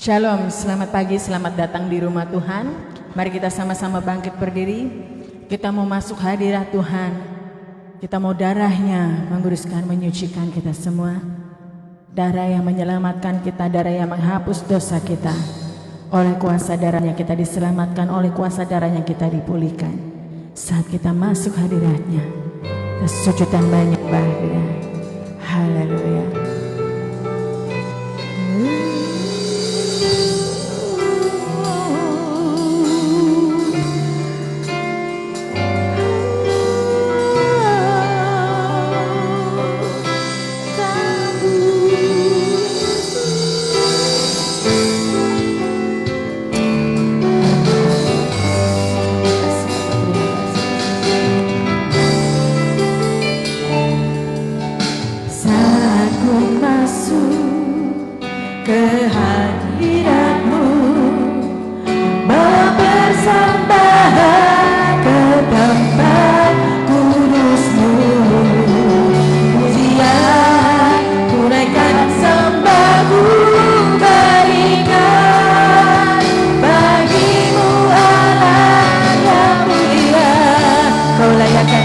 Shalom, selamat pagi, selamat datang di rumah Tuhan. Mari kita sama-sama bangkit berdiri. Kita mau masuk hadirat Tuhan. Kita mau darahnya menguruskan, menyucikan kita semua. Darah yang menyelamatkan kita, darah yang menghapus dosa kita. Oleh kuasa darahnya kita diselamatkan, oleh kuasa darahnya kita dipulihkan. Saat kita masuk hadiratnya, kita sujud dan menyembah. Haleluya.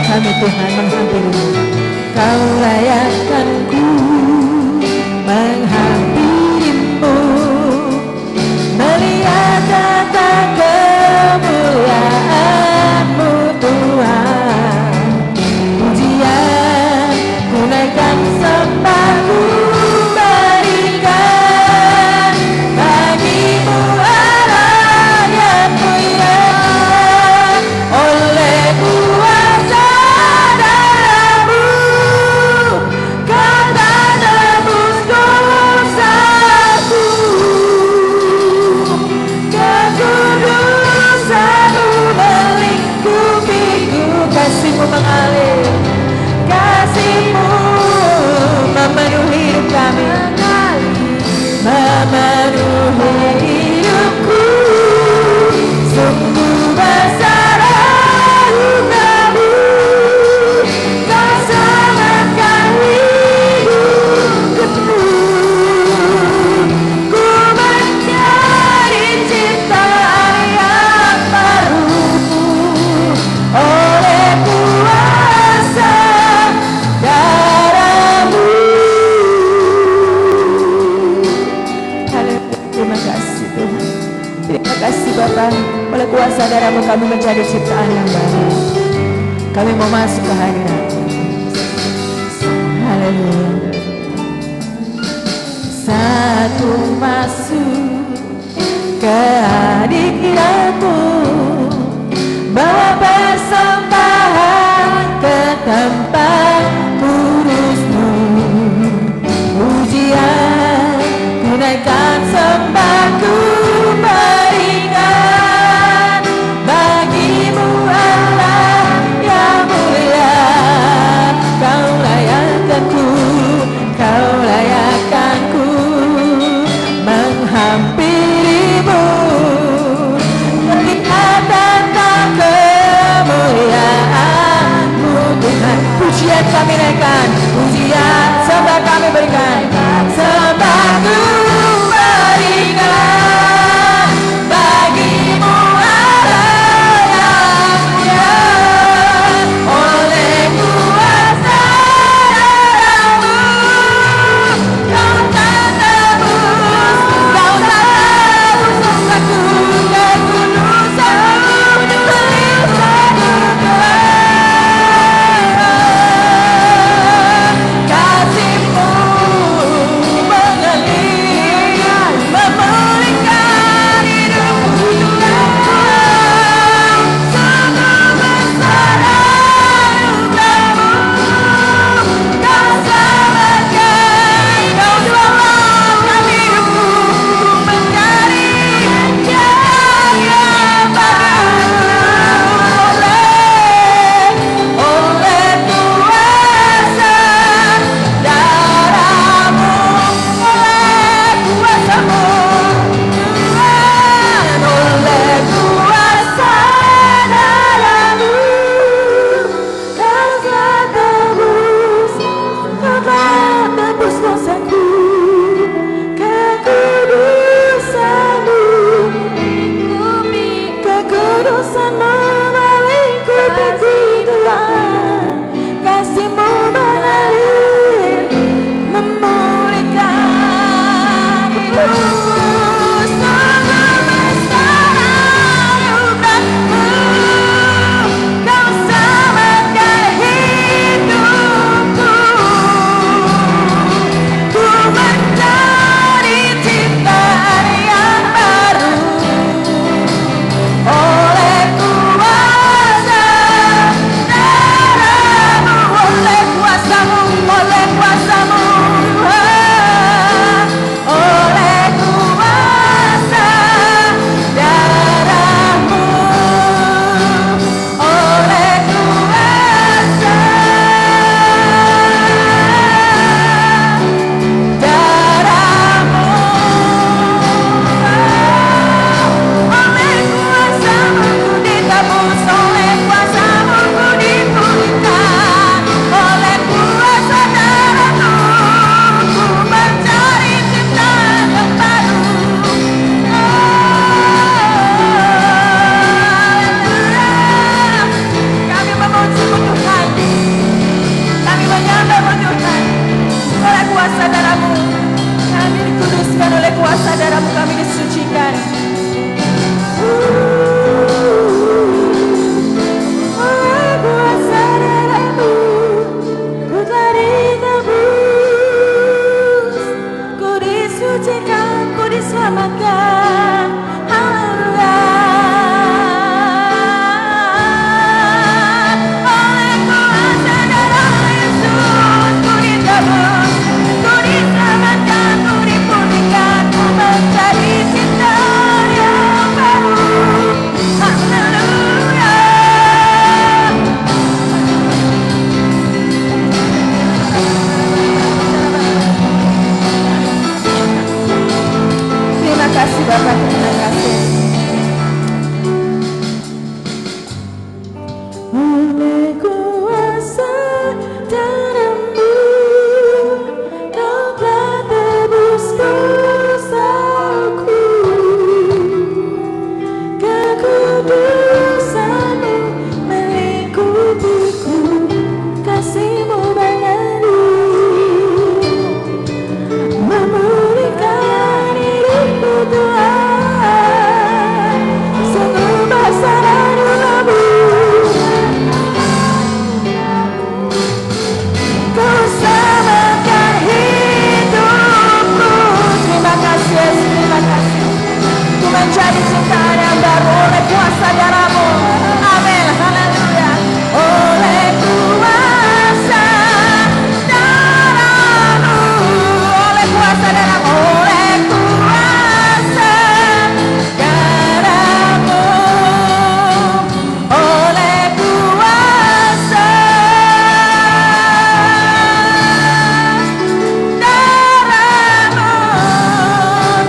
Kami Tuhan menghampirimu, Kau layakkanku menghampirimu, melihat tata kemuliaan-Mu Tuhan. Pujian ku naikkan, sembahku berikan bagimu Allah yang mulia. Oleh kuasa kasih-Mu mengalir, kasih-Mu memenuhi hidup kami, memenuhi hidupku. Sungguh besar anugerah-Mu, Kau selamatkan hidupku. Ku menjadi ciptaan yang baru oleh kuasa darah-Mu. Haleluya, terima kasih Tuhan. Terima kasih Bapa, oleh kuasa darah-Mu kami menjadi ciptaan yang baru. Kami mau masuk ke hadirat-Mu. Haleluya. Satu masuk ke hadirat-Mu, bawa persembahan ke tempat kudus-Mu. Pujian ku naikkan, sembahku berikan bagimu Allah yang mulia. Kau layakkanku, Kau layakkanku kuasamu melingkupiku Tuhan, kasihmu mengalir memulihkan hidupku. Sungguh besar anugerahmu, kau selamatkan hidupku. Ku menjadi ciptaan yang baru oleh kuasa darahmu, oleh kuasamu, oleh kuasamu, oleh kuasa darahmu, oleh kuasa darahmu, oleh kuasamu ku ditebus, oleh kuasamu ku dipulihkan, oleh kuasa darahmu ku mencari ciptaan yang baru. Kami memujimu Tuhan, kami menyembahmu Tuhan. Oleh kuasa darahmu kami dikuduskan, oleh kuasa darahmu kami disucikan. Oleh kuasa darahmu ku telah ditebus, ku disucikan, ku diselamatkan. Haleluya. Oleh kuasa darah Yesus ku ditebus, ku diselamatkan, ku dipulihkan, ku menjadi ciptaan yang baru. Haleluya. Terima kasih Bapak, terima kasih. Oleh kuasa darahmu kau telah tebus dosaku, kekudusanmu melingkupiku, kasihmu mengalir memulihkan hidupku Tuhan. Sungguh besar anugerahmu, kau selamatkan hidupku. Terima kasih Yesus, terima kasih. Ku menjadi ciptaan yang baru oleh kuasa darahmu. Amin, haleluya. Oleh kuasa darahmu, oleh kuasa darahmu, oleh kuasa darahmu, oleh kuasa darahmu.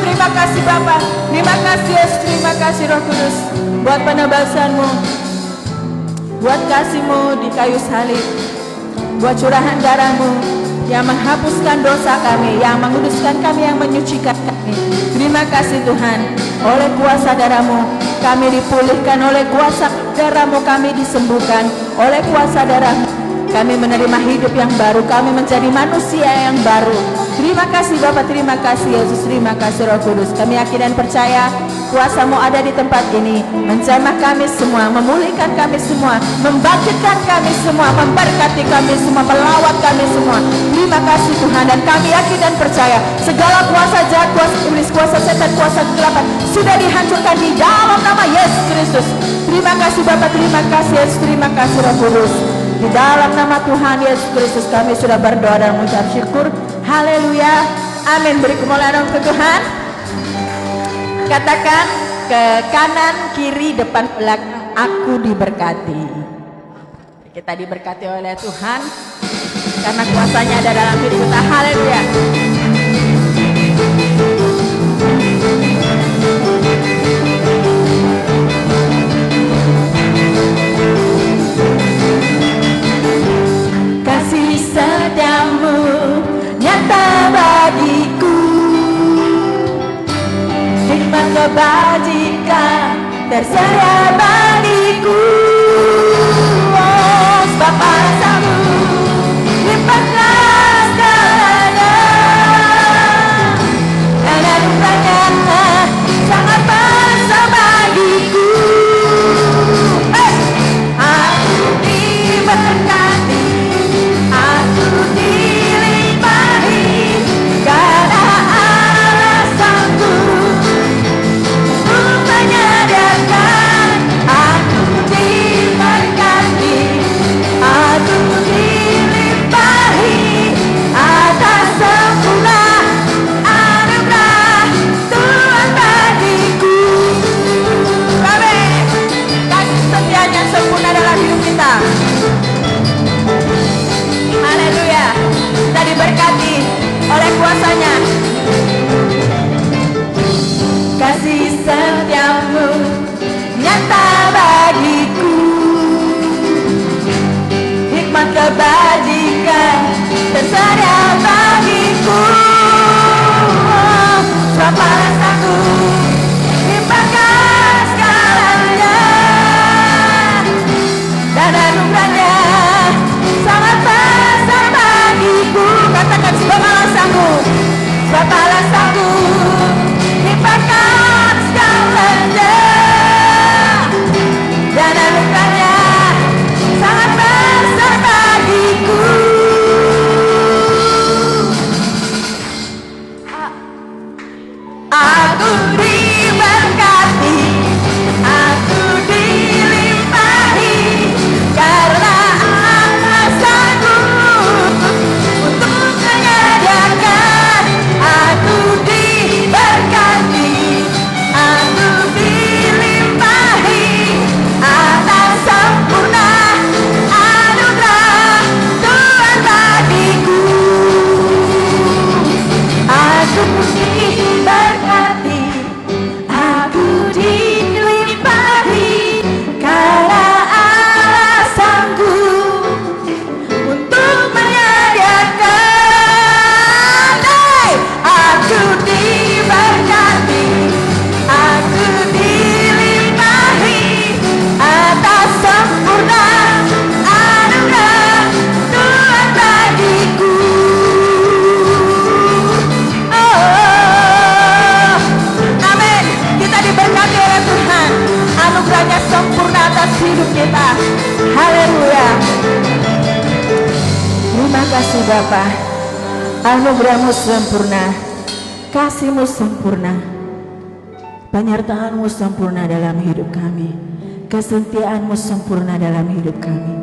Terima kasih Bapak, terima kasih Yesus, terima kasih Roh Kudus buat penebasanmu, buat kasihmu di kayu salib, buat curahan darahmu yang menghapuskan dosa kami, yang menguduskan kami, yang menyucikan kami. Terima kasih Tuhan. Oleh kuasa darahmu kami dipulihkan, oleh kuasa darahmu kami disembuhkan, oleh kuasa darahmu kami menerima hidup yang baru, kami menjadi manusia yang baru. Terima kasih Bapak, terima kasih Yesus, terima kasih Roh Kudus. Kami yakin dan percaya kuasa-Mu ada di tempat ini, menjamah kami semua, memulihkan kami semua, membangkitkan kami semua, memberkati kami semua, melawat kami semua. Terima kasih Tuhan, dan kami yakin dan percaya segala kuasa jahat, kuasa iblis, kuasa setan, kuasa kegelapan sudah dihancurkan di dalam nama Yesus Kristus. Terima kasih Bapak, terima kasih Yesus, terima kasih Roh Kudus. Di dalam nama Tuhan Yesus Kristus kami sudah berdoa dan mengucap syukur. Haleluya. Amin. Beri kemuliaan untuk Tuhan. Katakan ke kanan, kiri, depan, belakang, aku diberkati. Kita diberkati oleh Tuhan karena kuasanya ada dalam hidup kita. Haleluya. Kasih setiamu nyata bagiku, hikmat kebajikan tersedia bagiku. bagiku. Oh, sebab alasanmu limpahkan segalanya, dan anugerahnya sangat besar bagiku. Aku diberkati, aku dilimpahi, karena alasanku untuk menyediakan. Aku diberkati, aku dilimpahi, atas sempurna anugerah Tuhan bagiku. Amin. Kasih setianya sempurna dalam hidup kita. Haleluya. Kita diberkati oleh kuasanya. Kasih setiamu nyata bagiku, hikmat kebajikan tersedia bagiku. Sebab alasanku limpahkan segalanya, dan anugerahnya sangat besar bagiku. Katakan sebab alasanku, sebab alasanku limpahkan segalanya, dan anugerahnya sangat besar bagiku. Aku diberkati, aku dilimpahi, karena alasanku untuk menyediakan. Aku diberkati, aku dilimpahi, atas sempurna anugerah Tuhan bagiku. Aku diberkati, aku dilimpahi, karena alasanku untuk menyediakan. Hey! Aku diberkati, aku dilimpahi, atas sempurna anugerah Tuhan bagiku. Oh, amin. Kita diberkati oleh Tuhan, anugerahnya sempurna atas hidup kita. Haleluya. Terima kasih Bapa, anugerahmu sempurna, kasihmu sempurna, penyertaanmu sempurna dalam hidup kami, kesetiaanmu sempurna dalam hidup kami.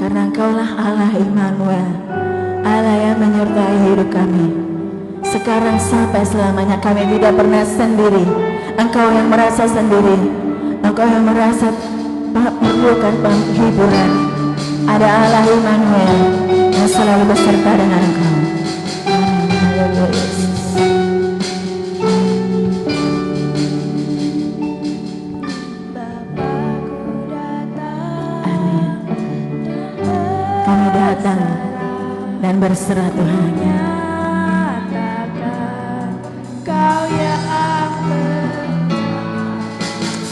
Karena Engkaulah Allah Immanuel, Allah yang menyertai hidup kami. Sekarang sampai selamanya kami tidak pernah sendiri. Engkau yang merasa sendiri, Engkau yang merasa memerlukan penghiburan. Ada Allah Immanuel yang selalu beserta dengan Engkau. Amin. Haleluya Yesus. Amin. Kami datang dan berserah Tuhan.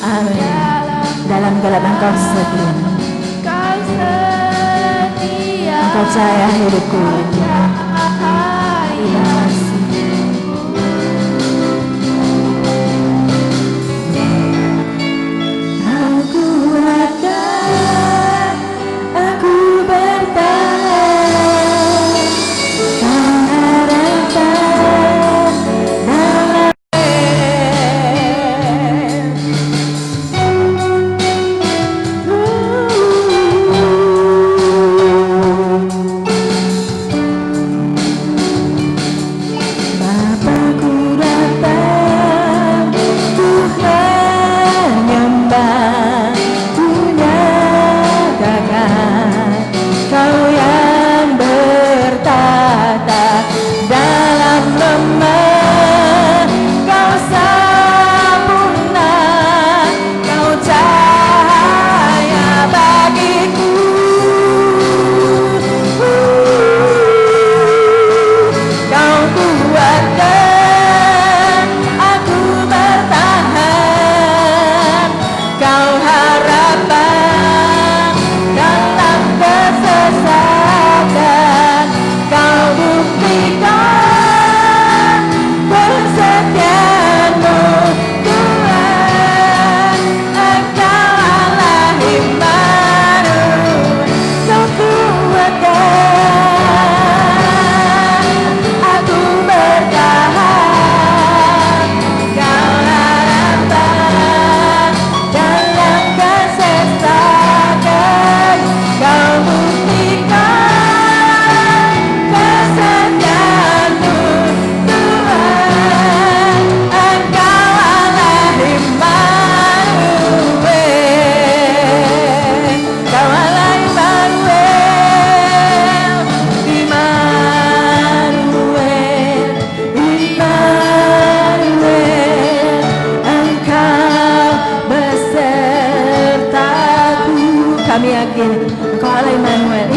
Amin. Dalam gelap Engkau setia, Engkau cahaya hidupku. Terima kasih. Aku akan, aku bertahan, mengharapkan dalam kami yakin Engkau Allah Immanuel.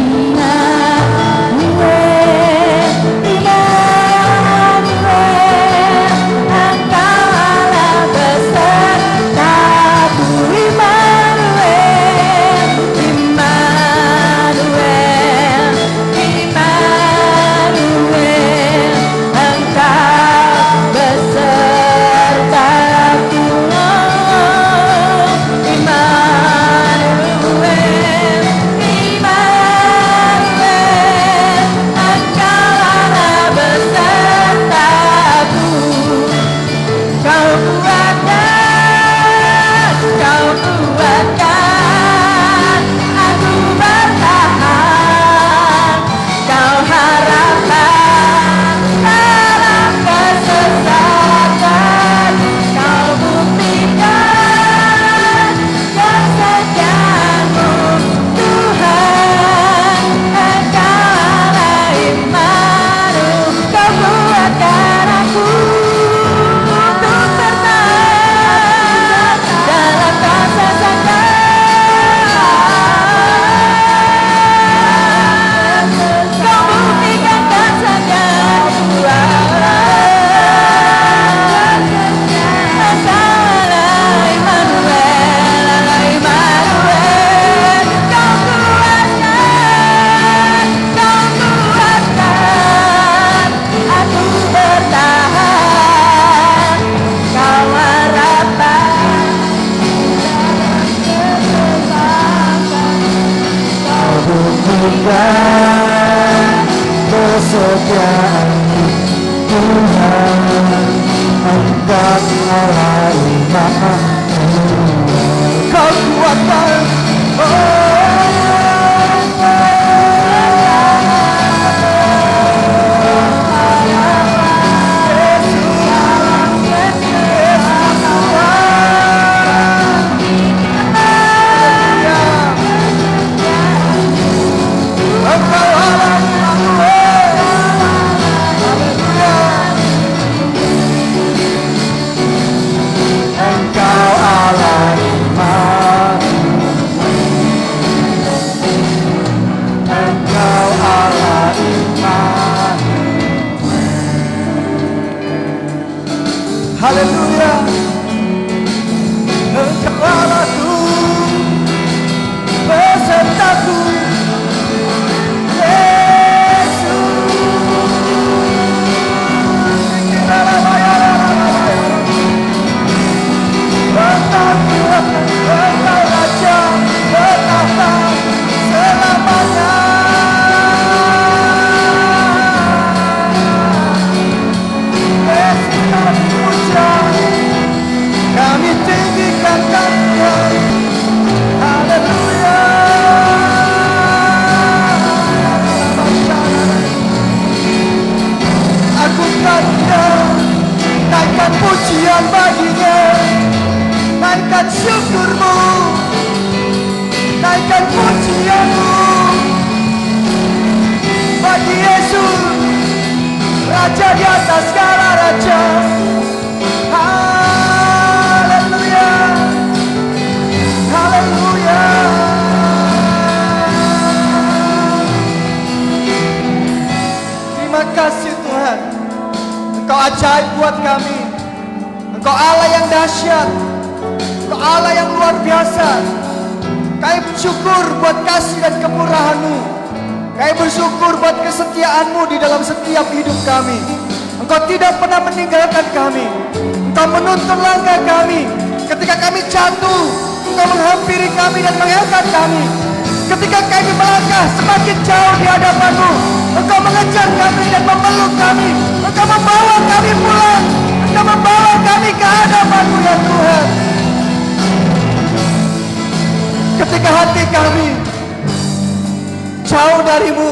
Haleluya, Engkau Allahku, pesertaku, Yesus. Engkau Raja bertahta selamanya. Kami tinggikan Dia, haleluya. Agungkan Dia, naikkan pujian baginya, naikkan syukurmu, naikkan pujianmu bagi Yesus, Raja di atas segala raja. Haleluya, haleluya. Terima kasih Tuhan, Engkau ajaib buat kami. Engkau Allah yang dahsyat, Engkau Allah yang luar biasa. Kami bersyukur buat kasih dan kemurahan-Mu. Kami bersyukur buat kesetiaan-Mu di dalam setiap hidup kami. Engkau tidak pernah meninggalkan kami. Engkau menuntun langkah kami. Ketika kami jatuh, Engkau menghampiri kami dan mengangkat kami. Ketika kami melangkah semakin jauh di hadapan-Mu, Engkau mengejar kami dan memeluk kami. Engkau membawa kami pulang. Engkau membawa kami ke hadapan-Mu ya Tuhan. Ketika hati kami jauh dari-Mu,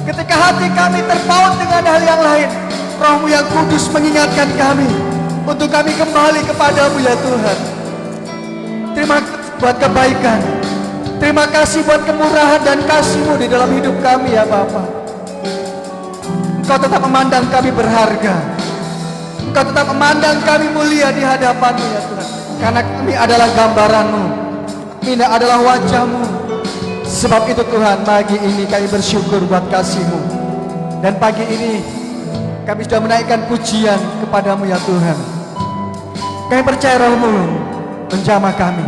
ketika hati kami terpaut dengan hal yang lain, Roh-Mu yang kudus mengingatkan kami untuk kami kembali kepadamu ya Tuhan. Terima kasih buat kebaikan, terima kasih buat kemurahan dan kasih-Mu di dalam hidup kami ya Bapa. Engkau tetap memandang kami berharga, Engkau tetap memandang kami mulia di hadapan-Mu ya Tuhan. Karena kami adalah gambaran-Mu, kami adalah wajah-Mu, Sebab itu Tuhan, pagi ini kami bersyukur buat kasih-Mu. Dan pagi ini kami sudah menaikkan pujian kepadamu ya Tuhan. Kami percaya Roh-Mu menjamah kami.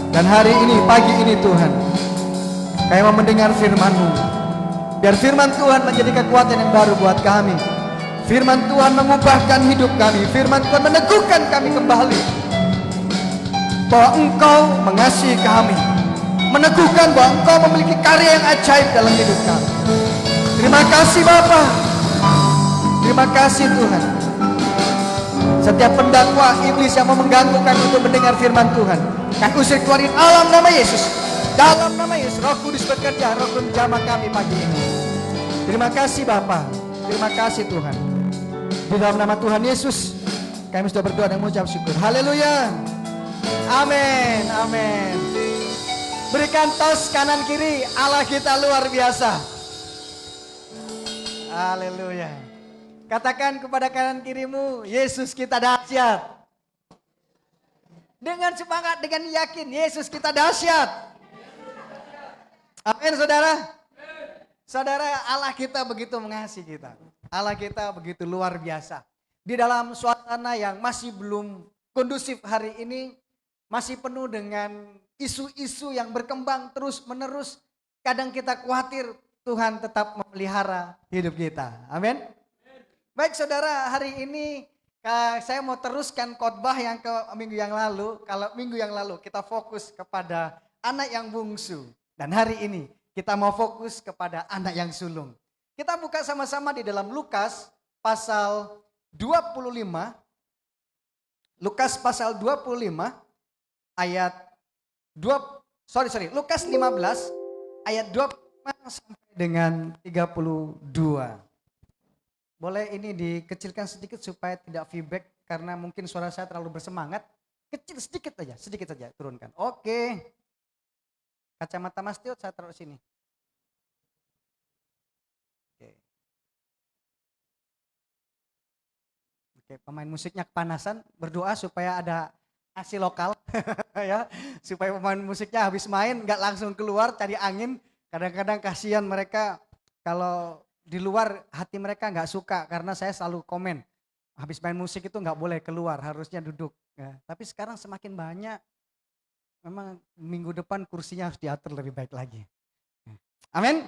Dan hari ini, pagi ini Tuhan, kami mau mendengar firman-Mu. Biar firman Tuhan menjadi kekuatan yang baru buat kami. Firman Tuhan mengubahkan hidup kami. Firman Tuhan meneguhkan kami kembali bahwa Engkau mengasihi kami, meneguhkan bahwa Engkau memiliki karya yang ajaib dalam hidup kami. Terima kasih Bapa. Terima kasih Tuhan. Setiap pendakwa iblis yang mau mengganggu kami untuk mendengar firman Tuhan, kami usir keluarin alam nama Yesus. Dalam nama Yesus, Roh Kudus bekerja, Roh Kudus menjamah kami pagi ini. Terima kasih Bapa. Terima kasih Tuhan. Di dalam nama Tuhan Yesus, kami sudah berdoa dan mengucap syukur. Haleluya. Amin. Amin. Berikan tos kanan kiri, Allah kita luar biasa. Haleluya. Katakan kepada kanan kirimu, Yesus kita dahsyat. Dengan semangat, dengan yakin, Yesus kita dahsyat. Amin saudara. Saudara, Allah kita begitu mengasihi kita. Allah kita begitu luar biasa. Di dalam suasana yang masih belum kondusif hari ini, masih penuh dengan isu-isu yang berkembang terus menerus. Kadang kita khawatir, Tuhan tetap memelihara hidup kita. Amin. Baik saudara, hari ini saya mau teruskan khotbah yang ke minggu yang lalu. Kalau minggu yang lalu kita fokus kepada anak yang bungsu. Dan hari ini kita mau fokus kepada anak yang sulung. Kita buka sama-sama di dalam Lukas pasal 25. Lukas pasal 25 ayat Lukas 15 ayat 25 sampai dengan 32. Boleh ini dikecilkan sedikit supaya tidak feedback karena mungkin suara saya terlalu bersemangat. Kecil sedikit saja turunkan. Oke. Kacamata Mas Tio saya taruh sini. Oke, pemain musiknya kepanasan, berdoa supaya ada AC lokal ya, supaya pemain musiknya habis main nggak langsung keluar cari angin. Kadang-kadang kasihan mereka kalau di luar, hati mereka nggak suka karena saya selalu komen habis main musik itu nggak boleh keluar, harusnya duduk. Ya. Tapi sekarang semakin banyak, memang minggu depan kursinya harus diatur lebih baik lagi. Amin.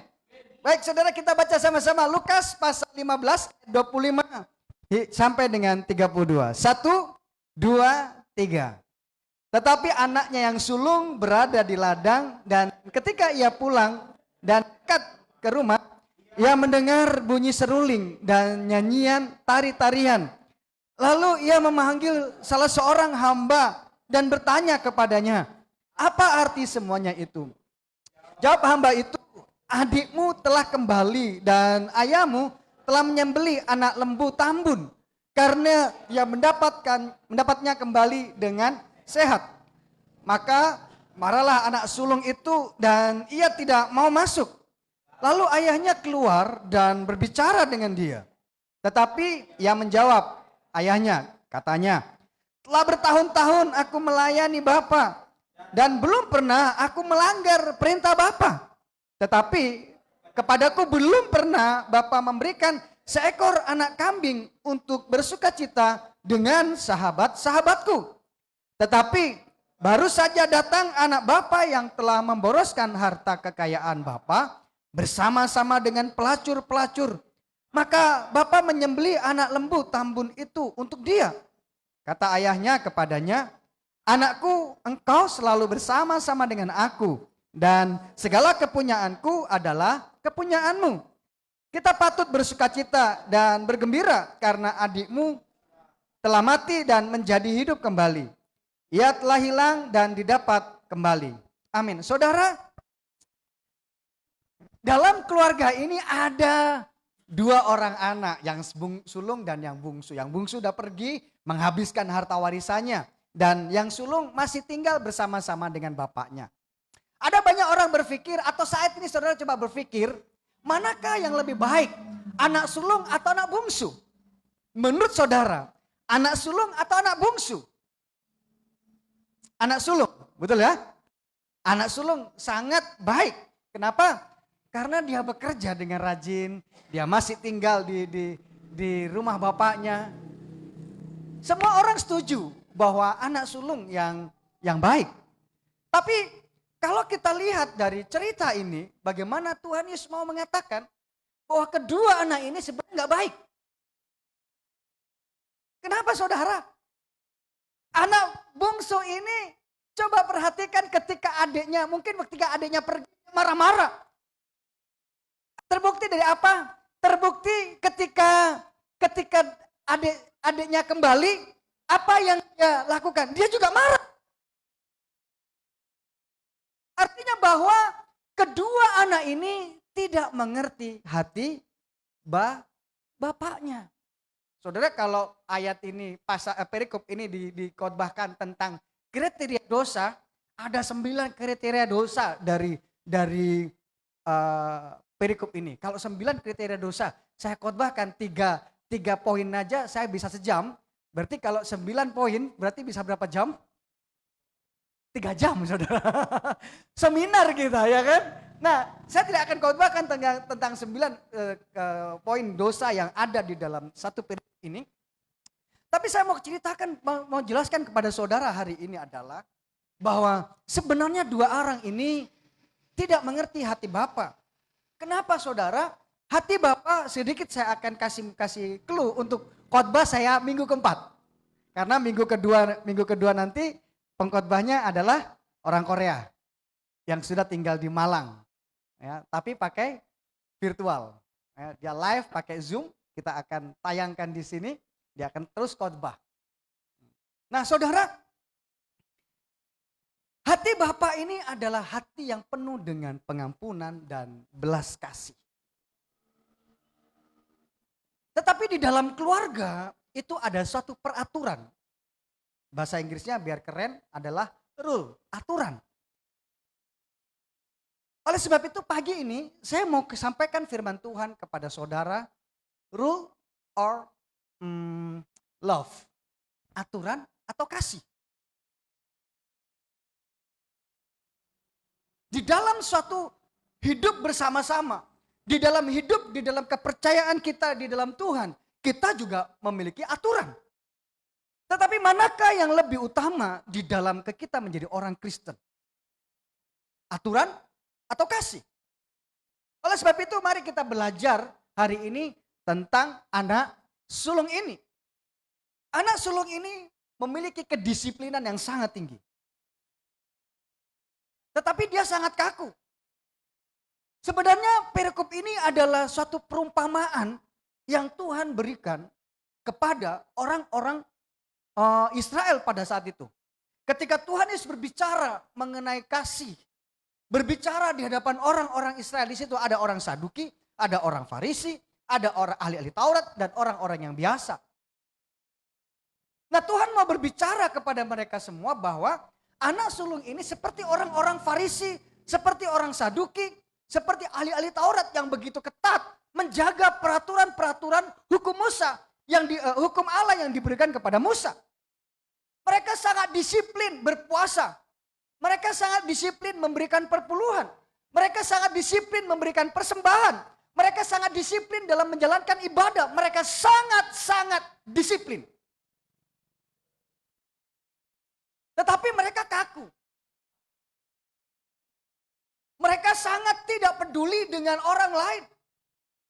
Baik saudara, kita baca sama-sama Lukas pasal 15 25 sampai dengan 32. 1, 2, 3. Tetapi anaknya yang sulung berada di ladang dan ketika ia pulang dan dekat ke rumah, ia mendengar bunyi seruling dan nyanyian tari-tarian. Lalu ia memanggil salah seorang hamba dan bertanya kepadanya, apa arti semuanya itu? Jawab hamba itu, adikmu telah kembali dan ayahmu telah menyembelih anak lembu tambun karena ia mendapatnya kembali dengan sehat. Maka marahlah anak sulung itu dan ia tidak mau masuk. Lalu ayahnya keluar dan berbicara dengan dia. Tetapi ia menjawab, ayahnya katanya, telah bertahun-tahun aku melayani Bapa dan belum pernah aku melanggar perintah Bapa. Tetapi kepadaku belum pernah Bapa memberikan seekor anak kambing untuk bersukacita dengan sahabat-sahabatku. Tetapi baru saja datang anak Bapa yang telah memboroskan harta kekayaan Bapa bersama-sama dengan pelacur-pelacur. Maka Bapa menyembelih anak lembu tambun itu untuk dia. Kata ayahnya kepadanya, anakku, engkau selalu bersama-sama dengan aku dan segala kepunyaanku adalah kepunyaanmu. Kita patut bersukacita dan bergembira karena adikmu telah mati dan menjadi hidup kembali. Ia telah hilang dan didapat kembali. Amin. Saudara, dalam keluarga ini ada dua orang anak, yang sulung dan yang bungsu. Yang bungsu sudah pergi menghabiskan harta warisannya. Dan yang sulung masih tinggal bersama-sama dengan bapaknya. Ada banyak orang berpikir, atau saat ini saudara coba berpikir, manakah yang lebih baik? Anak sulung atau anak bungsu? Menurut saudara, anak sulung atau anak bungsu? Anak sulung, betul ya? Anak sulung sangat baik. Kenapa? Karena dia bekerja dengan rajin, dia masih tinggal di rumah bapaknya. Semua orang setuju bahwa anak sulung yang baik. Tapi kalau kita lihat dari cerita ini, bagaimana Tuhan Yesus mau mengatakan bahwa kedua anak ini sebenarnya nggak baik. Kenapa saudara? Anak bungsu ini coba perhatikan ketika adiknya, mungkin ketika adiknya pergi marah-marah. Terbukti dari apa? Terbukti ketika adiknya kembali, apa yang dia lakukan? Dia juga marah. Artinya bahwa kedua anak ini tidak mengerti hati bapaknya. Saudara, kalau ayat ini, perikop ini dikhotbahkan tentang kriteria dosa, ada 9 kriteria dosa dari perikop ini. Kalau 9 kriteria dosa, saya khotbahkan 3 poin aja, saya bisa sejam. Berarti kalau 9 poin, berarti bisa berapa jam? 3 jam, saudara. Seminar kita, ya kan? Nah, saya tidak akan khotbahkan tentang 9 poin dosa yang ada di dalam satu perikop ini. Tapi saya mau ceritakan, mau jelaskan kepada saudara hari ini adalah bahwa sebenarnya 2 orang ini tidak mengerti hati Bapa. Kenapa saudara? Hati Bapa sedikit saya akan kasih clue untuk khotbah saya minggu keempat. Karena minggu kedua nanti pengkhotbahnya adalah orang Korea yang sudah tinggal di Malang. Ya, tapi pakai virtual. Ya, dia live pakai Zoom, kita akan tayangkan di sini, dia akan terus khotbah. Nah, saudara, hati Bapa ini adalah hati yang penuh dengan pengampunan dan belas kasih. Tetapi di dalam keluarga itu ada suatu peraturan. Bahasa Inggrisnya biar keren adalah rule, aturan. Oleh sebab itu pagi ini saya mau sampaikan firman Tuhan kepada saudara, rule or love, aturan atau kasih. Di dalam suatu hidup bersama-sama, di dalam kepercayaan kita di dalam Tuhan, kita juga memiliki aturan. Tetapi manakah yang lebih utama di dalam kita menjadi orang Kristen? Aturan atau kasih? Oleh sebab itu mari kita belajar hari ini tentang anak sulung ini. Anak sulung ini memiliki kedisiplinan yang sangat tinggi. Tetapi dia sangat kaku. Sebenarnya perikop ini adalah suatu perumpamaan yang Tuhan berikan kepada orang-orang Israel pada saat itu. Ketika Tuhan Yesus berbicara mengenai kasih, berbicara di hadapan orang-orang Israel, di situ ada orang Saduki, ada orang Farisi, ada orang ahli-ahli Taurat dan orang-orang yang biasa. Nah, Tuhan mau berbicara kepada mereka semua bahwa anak sulung ini seperti orang-orang Farisi, seperti orang Saduki, seperti ahli-ahli Taurat yang begitu ketat menjaga peraturan-peraturan hukum Musa, hukum Allah yang diberikan kepada Musa. Mereka sangat disiplin berpuasa. Mereka sangat disiplin memberikan perpuluhan. Mereka sangat disiplin memberikan persembahan. Mereka sangat disiplin dalam menjalankan ibadah. Mereka sangat-sangat disiplin. Tetapi mereka kaku. Mereka sangat tidak peduli dengan orang lain.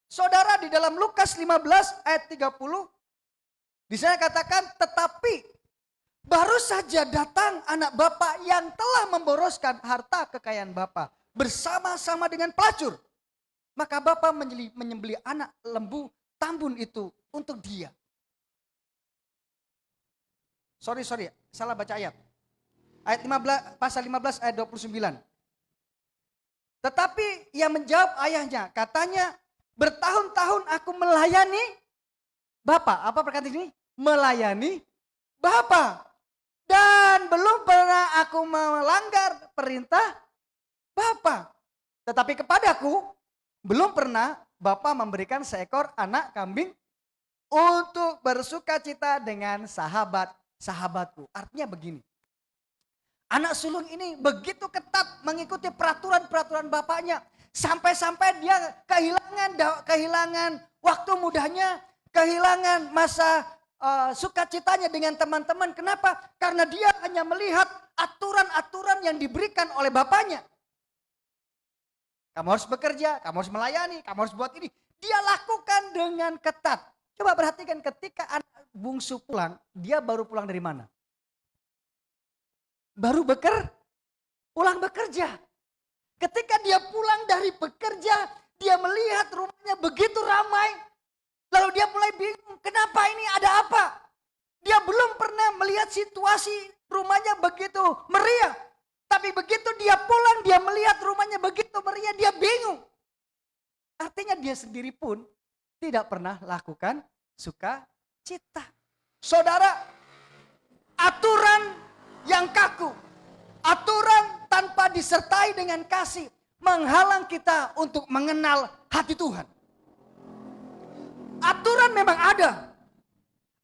Saudara, di dalam Lukas 15 ayat 30, di sana katakan, tetapi baru saja datang anak bapa yang telah memboroskan harta kekayaan bapa bersama-sama dengan pelacur. Maka bapa menyembelih anak lembu tambun itu untuk dia. Sorry, salah baca ayat. Ayat 15, pasal 15 ayat 29. Tetapi ia menjawab ayahnya, katanya, bertahun-tahun aku melayani Bapa. Apa perkataan ini? Melayani Bapa. Dan belum pernah aku melanggar perintah Bapa. Tetapi kepadaku belum pernah Bapa memberikan seekor anak kambing untuk bersuka cita dengan sahabat-sahabatku. Artinya begini. Anak sulung ini begitu ketat mengikuti peraturan-peraturan bapaknya. Sampai-sampai dia kehilangan waktu mudanya, kehilangan masa sukacitanya dengan teman-teman. Kenapa? Karena dia hanya melihat aturan-aturan yang diberikan oleh bapaknya. Kamu harus bekerja, kamu harus melayani, kamu harus buat ini. Dia lakukan dengan ketat. Coba perhatikan ketika anak bungsu pulang, dia baru pulang dari mana? Baru pulang bekerja. Ketika dia pulang dari bekerja, dia melihat rumahnya begitu ramai. Lalu dia mulai bingung, kenapa ini, ada apa? Dia belum pernah melihat situasi rumahnya begitu meriah. Tapi begitu dia pulang, dia melihat rumahnya begitu meriah, dia bingung. Artinya dia sendiri pun tidak pernah lakukan sukacita. Saudara, aturan yang kaku, aturan tanpa disertai dengan kasih menghalang kita untuk mengenal hati Tuhan. Aturan memang ada,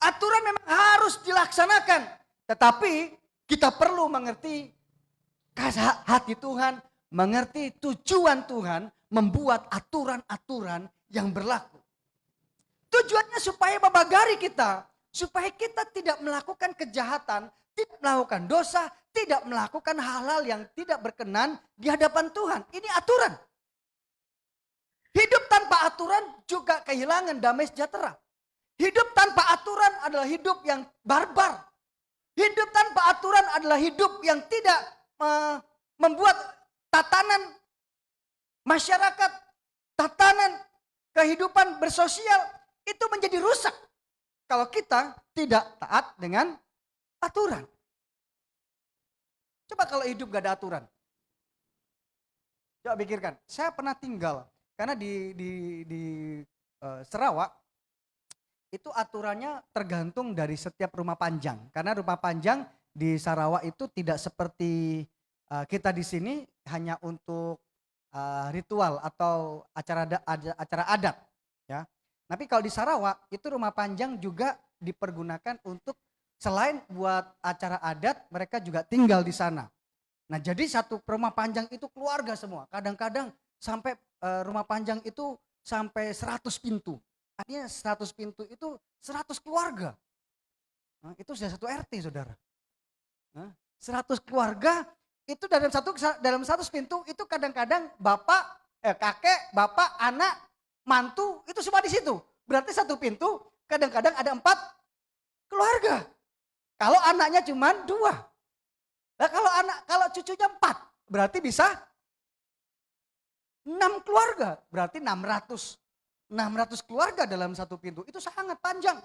aturan memang harus dilaksanakan, tetapi kita perlu mengerti hati Tuhan, mengerti tujuan Tuhan membuat aturan-aturan yang berlaku. Tujuannya supaya membagari kita, supaya kita tidak melakukan kejahatan, tidak melakukan dosa, tidak melakukan hal-hal yang tidak berkenan di hadapan Tuhan. Ini aturan. Hidup tanpa aturan juga kehilangan damai sejahtera. Hidup tanpa aturan adalah hidup yang barbar. Hidup tanpa aturan adalah hidup yang tidak membuat tatanan masyarakat, tatanan kehidupan bersosial itu menjadi rusak. Kalau kita tidak taat dengan aturan. Coba kalau hidup gak ada aturan. Coba pikirkan, saya pernah tinggal, karena di Sarawak, itu aturannya tergantung dari setiap rumah panjang. Karena rumah panjang di Sarawak itu tidak seperti kita di sini hanya untuk ritual atau acara adat. Ya. Tapi kalau di Sarawak itu rumah panjang juga dipergunakan untuk selain buat acara adat, mereka juga tinggal di sana. Nah, jadi satu rumah panjang itu keluarga semua. Kadang-kadang sampai rumah panjang itu sampai 100 pintu. Artinya 100 pintu itu 100 keluarga. Nah, itu sudah satu RT, saudara. Nah, 100 keluarga itu dalam 100 pintu itu kadang-kadang kakek, bapak, anak, mantu itu semua di situ. Berarti satu pintu kadang-kadang ada 4 keluarga. Kalau anaknya cuma 2. Nah, kalau cucunya 4, berarti bisa 6 keluarga. Berarti 600 keluarga dalam satu pintu. Itu sangat panjang.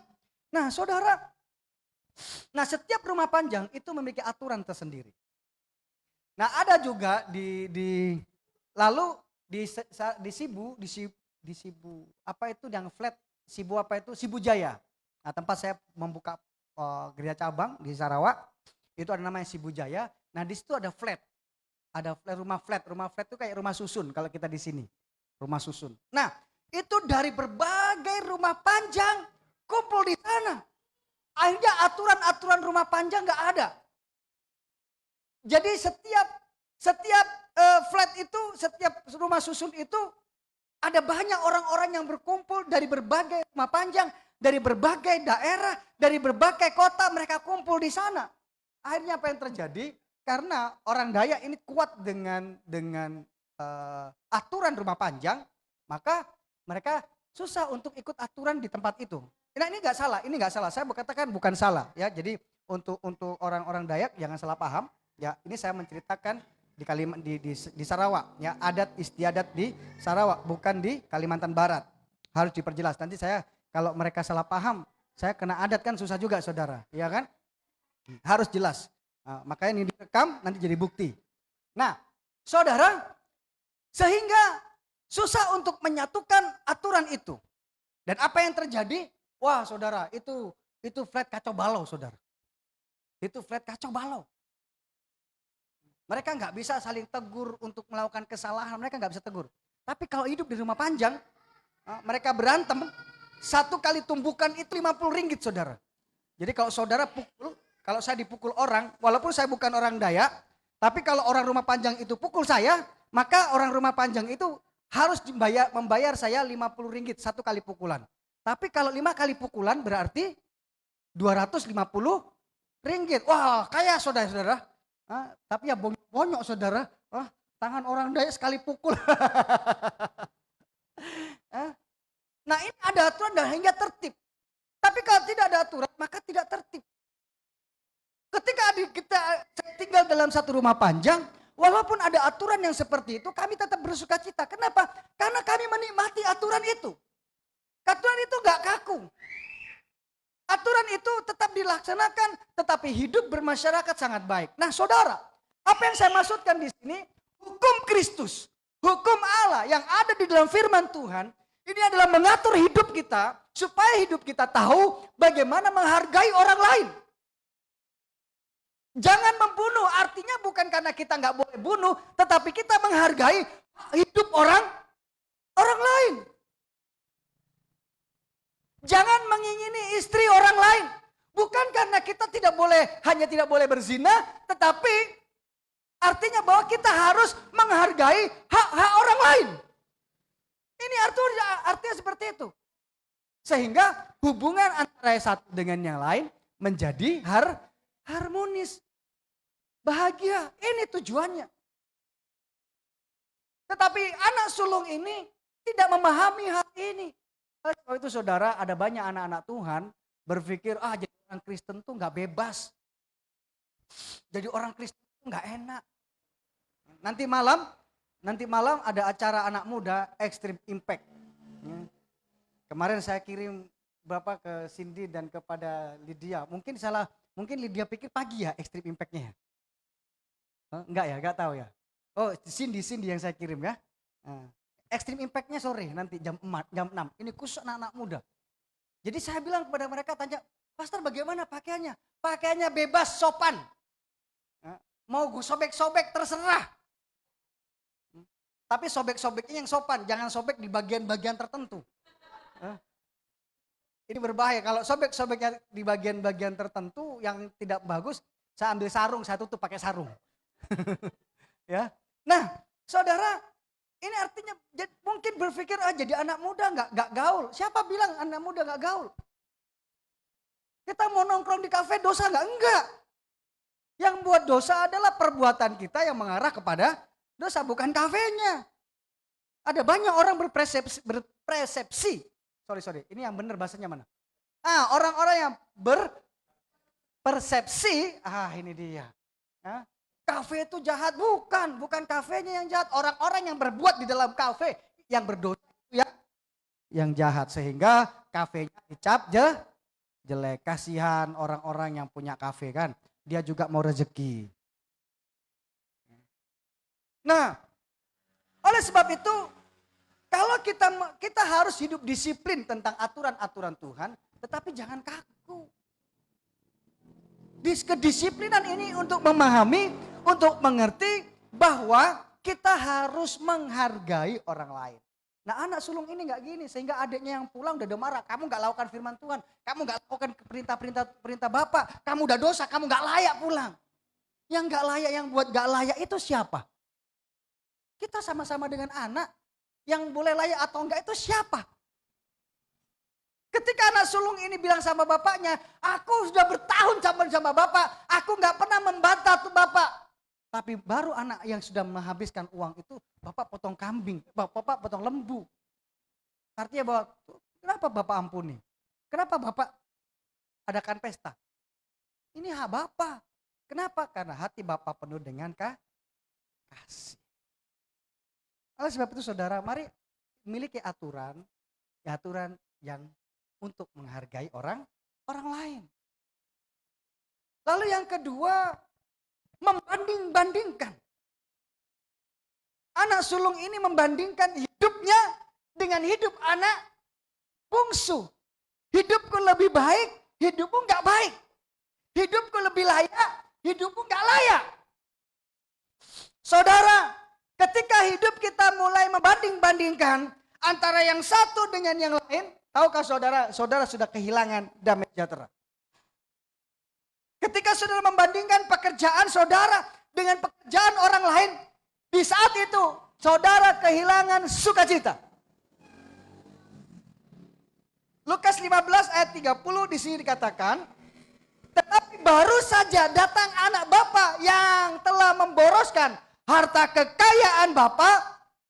Nah, saudara, setiap rumah panjang itu memiliki aturan tersendiri. Nah, ada juga di Sibu apa itu yang flat, Sibu Jaya. Nah, tempat saya membuka gereja cabang di Sarawak, itu ada namanya Sibu Jaya. Nah, di situ ada flat. Ada rumah flat. Rumah flat itu kayak rumah susun kalau kita di sini. Rumah susun. Nah, itu dari berbagai rumah panjang kumpul di sana. Akhirnya aturan-aturan rumah panjang nggak ada. Jadi setiap flat itu, setiap rumah susun itu ada banyak orang-orang yang berkumpul dari berbagai rumah panjang, dari berbagai daerah, dari berbagai kota, mereka kumpul di sana. Akhirnya apa yang terjadi? Karena orang Dayak ini kuat dengan aturan rumah panjang, maka mereka susah untuk ikut aturan di tempat itu. Nah, ini nggak salah. Saya berkatakan bukan salah, ya. Jadi untuk orang-orang Dayak jangan salah paham. Ya, ini saya menceritakan di Sarawak, ya, adat istiadat di Sarawak, bukan di Kalimantan Barat. Harus diperjelas. Nanti kalau mereka salah paham, saya kena adat kan susah juga, saudara, ya kan? Harus jelas. Nah, makanya ini direkam nanti jadi bukti. Nah, saudara, sehingga susah untuk menyatukan aturan itu. Dan apa yang terjadi? Wah, saudara, itu flat kacau balau, saudara. Itu flat kacau balau. Mereka nggak bisa saling tegur untuk melakukan kesalahan, mereka nggak bisa tegur. Tapi kalau hidup di rumah panjang, mereka berantem, satu kali tumbukan itu 50 ringgit, saudara. Jadi kalau saudara kalau saya dipukul orang, walaupun saya bukan orang Dayak, Tapi kalau orang rumah panjang itu pukul saya, maka orang rumah panjang itu harus membayar saya 50 ringgit satu kali pukulan. Tapi kalau 5 kali pukulan berarti 250 ringgit. Wah, kaya saudara-saudara. Tapi ya bonyok saudara. Tangan orang Dayak sekali pukul. Nah ini ada aturan dan hingga tertib. Tapi kalau tidak ada aturan maka tidak tertib. Ketika kita tinggal dalam satu rumah panjang, walaupun ada aturan yang seperti itu, kami tetap bersuka cita. Kenapa? Karena kami menikmati aturan itu. Aturan itu gak kaku. Aturan itu tetap dilaksanakan, tetapi hidup bermasyarakat sangat baik. Nah saudara, apa yang saya maksudkan di sini? Hukum Kristus, hukum Allah yang ada di dalam firman Tuhan, ini adalah mengatur hidup kita, supaya hidup kita tahu bagaimana menghargai orang lain. Jangan membunuh, artinya bukan karena kita nggak boleh bunuh, tetapi kita menghargai hidup orang lain. Jangan mengingini istri orang lain. Bukan karena kita hanya tidak boleh berzina, tetapi artinya bahwa kita harus menghargai hak-hak orang lain. Ini artinya seperti itu. Sehingga hubungan antara satu dengan yang lain menjadi harmonis. Bahagia, ini tujuannya. Tetapi anak sulung ini tidak memahami hal ini. Kalau itu saudara, ada banyak anak-anak Tuhan berpikir, jadi orang Kristen tuh gak bebas. Jadi orang Kristen tuh gak enak. Nanti malam ada acara anak muda Extreme Impact. Kemarin saya kirim Bapak ke Cindy dan kepada Lydia. Mungkin Lydia pikir pagi ya Extreme Impact-nya ya? Enggak ya, enggak tahu ya. Oh, Cindy yang saya kirim ya. Extreme Impact-nya sore nanti jam 6. Ini khusus anak-anak muda. Jadi saya bilang kepada mereka, tanya, Pastor bagaimana pakaiannya? Pakaiannya bebas, sopan. Mau gue sobek-sobek terserah. Tapi sobek-sobeknya yang sopan, jangan sobek di bagian-bagian tertentu. Ini berbahaya, kalau sobek-sobeknya di bagian-bagian tertentu yang tidak bagus, saya ambil sarung, saya tutup pakai sarung. Ya. Nah, saudara, ini artinya mungkin berpikir jadi anak muda nggak gaul. Siapa bilang anak muda nggak gaul? Kita mau nongkrong di kafe dosa nggak? Enggak. Yang buat dosa adalah perbuatan kita yang mengarah kepada dosa, bukan kafenya. Ada banyak orang berpersepsi. Sorry. Ini yang benar bahasanya mana? Orang-orang yang berpersepsi. Ini dia. Kafe itu jahat, bukan kafenya yang jahat. Orang-orang yang berbuat di dalam kafe yang berdosa itu yang jahat, sehingga kafenya dicap jelek. Kasihan orang-orang yang punya kafe kan, dia juga mau rezeki. Nah, oleh sebab itu kalau kita harus hidup disiplin tentang aturan-aturan Tuhan, tetapi jangan kaku. Kedisiplinan ini untuk memahami, untuk mengerti bahwa kita harus menghargai orang lain. Nah anak sulung ini gak gini, sehingga adiknya yang pulang udah marah. Kamu gak lakukan firman Tuhan, kamu gak lakukan perintah Bapak, kamu udah dosa, kamu gak layak pulang. Yang gak layak, yang buat gak layak itu siapa? Kita sama-sama dengan anak, yang boleh layak atau enggak itu siapa? Ketika anak sulung ini bilang sama bapaknya, aku sudah bertahun sama bapak, aku gak pernah membantah tuh bapak. Tapi baru anak yang sudah menghabiskan uang itu, bapak potong kambing, bapak potong lembu. Artinya bahwa, kenapa bapak ampuni? Kenapa bapak adakan pesta? Ini hak bapak. Kenapa? Karena hati bapak penuh dengan kasih. Oleh sebab itu saudara, mari miliki aturan yang untuk menghargai orang lain. Lalu yang kedua, membanding-bandingkan. Anak sulung ini membandingkan hidupnya dengan hidup anak bungsu. Hidupku lebih baik, hidupku enggak baik. Hidupku lebih layak, hidupku enggak layak. Saudara, ketika hidup kita mulai membanding-bandingkan antara yang satu dengan yang lain, tahukah saudara sudah kehilangan damai sejahtera. Ketika saudara membandingkan pekerjaan saudara dengan pekerjaan orang lain, di saat itu saudara kehilangan sukacita. Lukas 15 ayat 30 di sini dikatakan, tetapi baru saja datang anak bapa yang telah memboroskan harta kekayaan bapa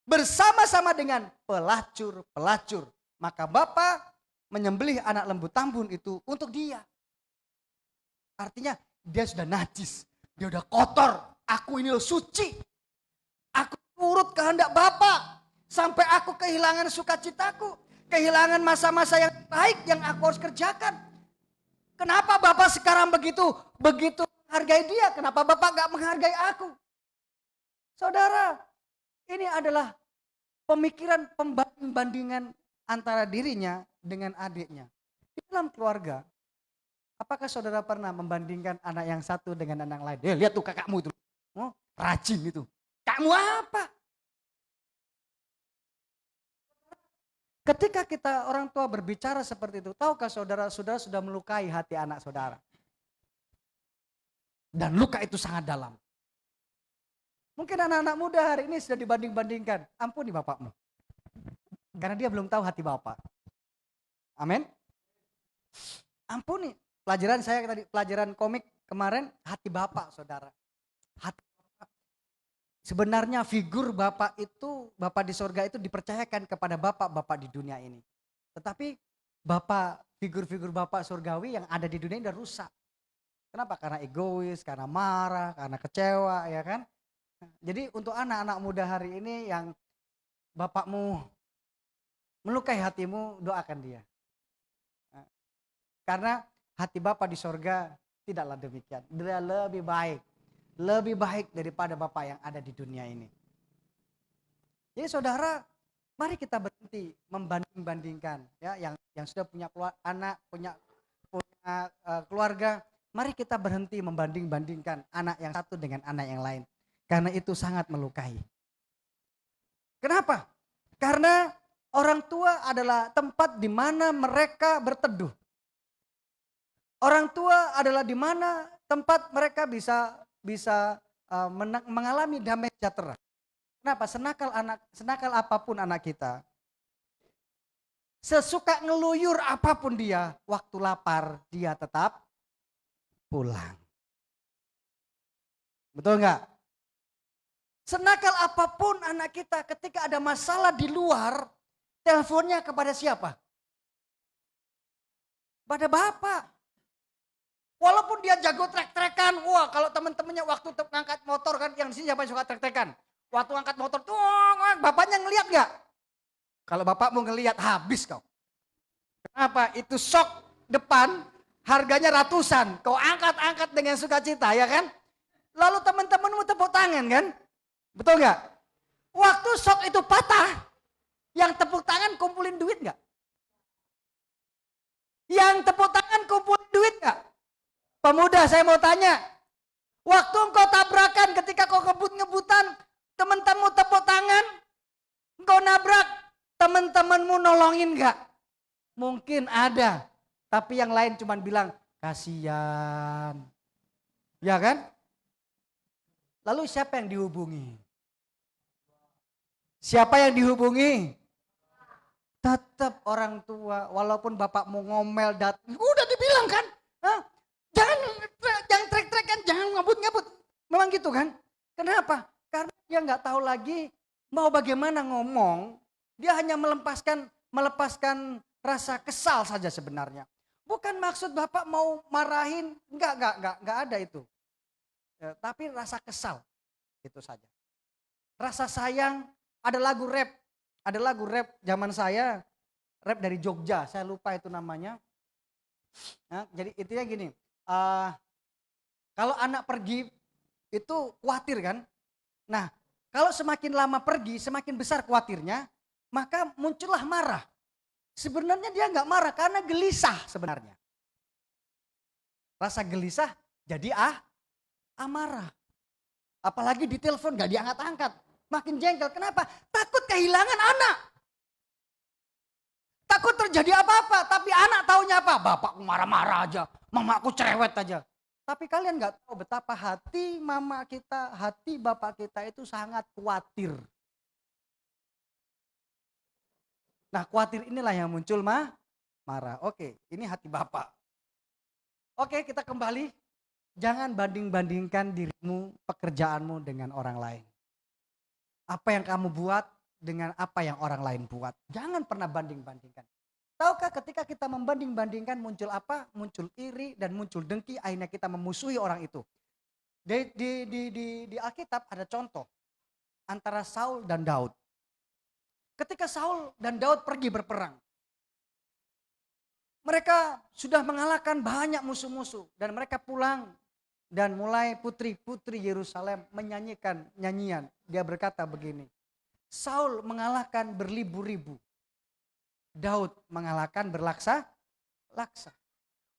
bersama-sama dengan pelacur-pelacur. Maka bapa menyembelih anak lembu tambun itu untuk dia. Artinya dia sudah najis, dia sudah kotor. Aku ini loh suci. Aku urut kehendak bapa sampai aku kehilangan sukacitaku. Kehilangan masa-masa yang baik yang aku harus kerjakan. Kenapa Bapak sekarang begitu menghargai dia? Kenapa Bapak gak menghargai aku? Saudara, ini adalah pemikiran pembandingan antara dirinya dengan adiknya. Di dalam keluarga, apakah saudara pernah membandingkan anak yang satu dengan anak lain? Lihat tuh kakakmu itu, oh, rajin itu. Kamu apa? Ketika kita orang tua berbicara seperti itu, tahukah saudara sudah melukai hati anak saudara? Dan luka itu sangat dalam. Mungkin anak-anak muda hari ini sudah dibanding-bandingkan. Ampuni bapakmu. Karena dia belum tahu hati bapak. Amin. Ampuni. Pelajaran saya tadi, pelajaran komik kemarin, hati bapak saudara. Hati bapak. Sebenarnya figur bapak itu, bapak di sorga itu dipercayakan kepada bapak-bapak di dunia ini. Tetapi figur-figur bapak surgawi yang ada di dunia ini udah rusak. Kenapa? Karena egois, karena marah, karena kecewa, ya kan? Jadi untuk anak-anak muda hari ini yang bapakmu melukai hatimu, doakan dia. Karena hati bapak di sorga tidaklah demikian. Dia lebih baik. Lebih baik daripada bapak yang ada di dunia ini. Jadi saudara, mari kita berhenti membanding-bandingkan ya yang sudah punya anak, punya keluarga, mari kita berhenti membanding-bandingkan anak yang satu dengan anak yang lain. Karena itu sangat melukai. Kenapa? Karena orang tua adalah tempat di mana mereka berteduh. Orang tua adalah di mana tempat mereka bisa mengalami damai sejahtera. Kenapa? Senakal apapun anak kita, sesuka ngeluyur apapun dia, waktu lapar dia tetap pulang. Betul nggak? Senakal apapun anak kita, ketika ada masalah di luar, teleponnya kepada siapa? Pada bapak. Walaupun dia jago trek-trekan, wah kalau teman-temannya waktu ngangkat motor kan, yang di sini siapa yang suka trek-trekan? Waktu ngangkat motor, tuh bapaknya ngelihat nggak? Kalau bapak mau ngelihat habis kau. Kenapa? Itu sok depan, harganya ratusan. Kau angkat-angkat dengan sukacita, ya kan? Lalu teman-temanmu tepuk tangan kan? Betul nggak? Waktu sok itu patah, yang tepuk tangan kumpulin duit nggak? Yang tepuk tangan kumpulin duit nggak? Pemuda, saya mau tanya, waktu engkau tabrakan ketika kau ngebut-ngebutan, teman-temanmu tepuk tangan, engkau nabrak, teman-temanmu nolongin gak? Mungkin ada, tapi yang lain cuma bilang, kasihan. Ya kan? Lalu siapa yang dihubungi? Siapa yang dihubungi? Tetap orang tua, walaupun bapakmu ngomel, udah dibilang kan? Hah? Jangan trek-trekan, jangan ngabut-ngabut. Memang gitu kan? Kenapa? Karena dia nggak tahu lagi mau bagaimana ngomong. Dia hanya melepaskan rasa kesal saja sebenarnya. Bukan maksud bapak mau marahin, nggak ada itu. Ya, tapi rasa kesal, itu saja. Rasa sayang, ada lagu rap zaman saya, rap dari Jogja, saya lupa itu namanya. Nah, jadi intinya gini. Kalau anak pergi itu khawatir kan. Nah kalau semakin lama pergi semakin besar khawatirnya, maka muncullah marah. Sebenarnya dia nggak marah karena gelisah sebenarnya. Rasa gelisah jadi amarah. Apalagi di telepon nggak diangkat-angkat, makin jengkel. Kenapa? Takut kehilangan anak. Takut terjadi apa-apa, tapi anak taunya apa? Bapakku marah-marah aja, mamaku cerewet aja. Tapi kalian nggak tahu betapa hati mama kita, hati bapak kita itu sangat khawatir. Nah khawatir inilah yang muncul marah. Oke, ini hati bapak. Oke, kita kembali. Jangan banding-bandingkan dirimu, pekerjaanmu dengan orang lain. Apa yang kamu buat dengan apa yang orang lain buat. Jangan pernah banding-bandingkan. Tahukah ketika kita membanding-bandingkan muncul apa? Muncul iri dan muncul dengki, akhirnya kita memusuhi orang itu. Di Alkitab ada contoh antara Saul dan Daud. Ketika Saul dan Daud pergi berperang, mereka sudah mengalahkan banyak musuh-musuh dan mereka pulang dan mulai putri-putri Yerusalem menyanyikan nyanyian. Dia berkata begini, Saul mengalahkan beribu-ribu, Daud mengalahkan berlaksa-laksa.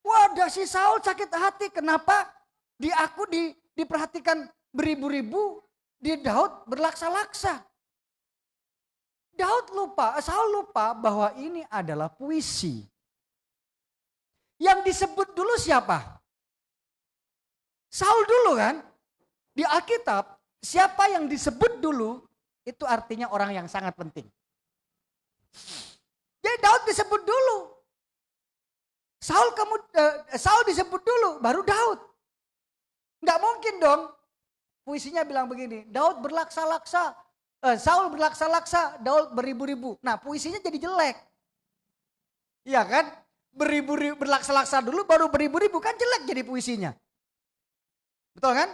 Wadah, si Saul sakit hati, kenapa diperhatikan beribu-ribu, di Daud berlaksa-laksa. Saul lupa bahwa ini adalah puisi. Yang disebut dulu siapa? Saul dulu kan? Di Alkitab, siapa yang disebut dulu, itu artinya orang yang sangat penting. Jadi Daud disebut dulu. Saul disebut dulu, baru Daud. Nggak mungkin dong. Puisinya bilang begini, Daud berlaksa-laksa, Saul berlaksa-laksa, Daud beribu-ribu. Nah puisinya jadi jelek. Iya kan? Beribu-ribu berlaksa-laksa dulu, baru beribu-ribu, kan jelek jadi puisinya. Betul kan?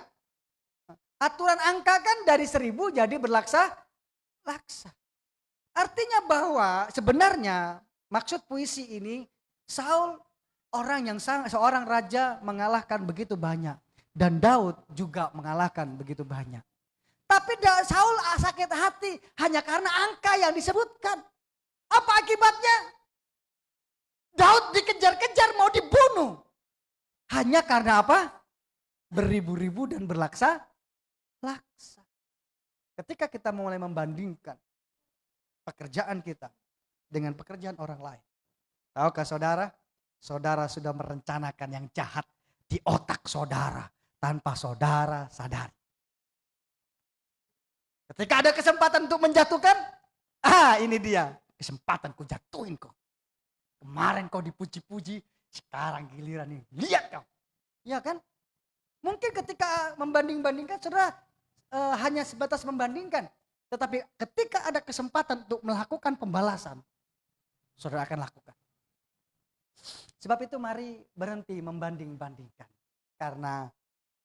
Aturan angka kan dari 1000 jadi berlaksa-laksa. Artinya bahwa sebenarnya maksud puisi ini, Saul seorang raja mengalahkan begitu banyak. Dan Daud juga mengalahkan begitu banyak. Tapi Saul sakit hati hanya karena angka yang disebutkan. Apa akibatnya? Daud dikejar-kejar mau dibunuh. Hanya karena apa? Beribu-ribu dan berlaksa-laksa. Ketika kita mulai membandingkan pekerjaan kita dengan pekerjaan orang lain. Tahukah saudara? Saudara sudah merencanakan yang jahat di otak saudara tanpa saudara sadari. Ketika ada kesempatan untuk menjatuhkan, ini dia kesempatan ku jatuhin kau. Kemarin kau dipuji-puji, sekarang giliran ini. Lihat kau. Iya kan? Mungkin ketika membanding-bandingkan, saudara hanya sebatas membandingkan. Tetapi ketika ada kesempatan untuk melakukan pembalasan, saudara akan lakukan. Sebab itu mari berhenti membanding-bandingkan. Karena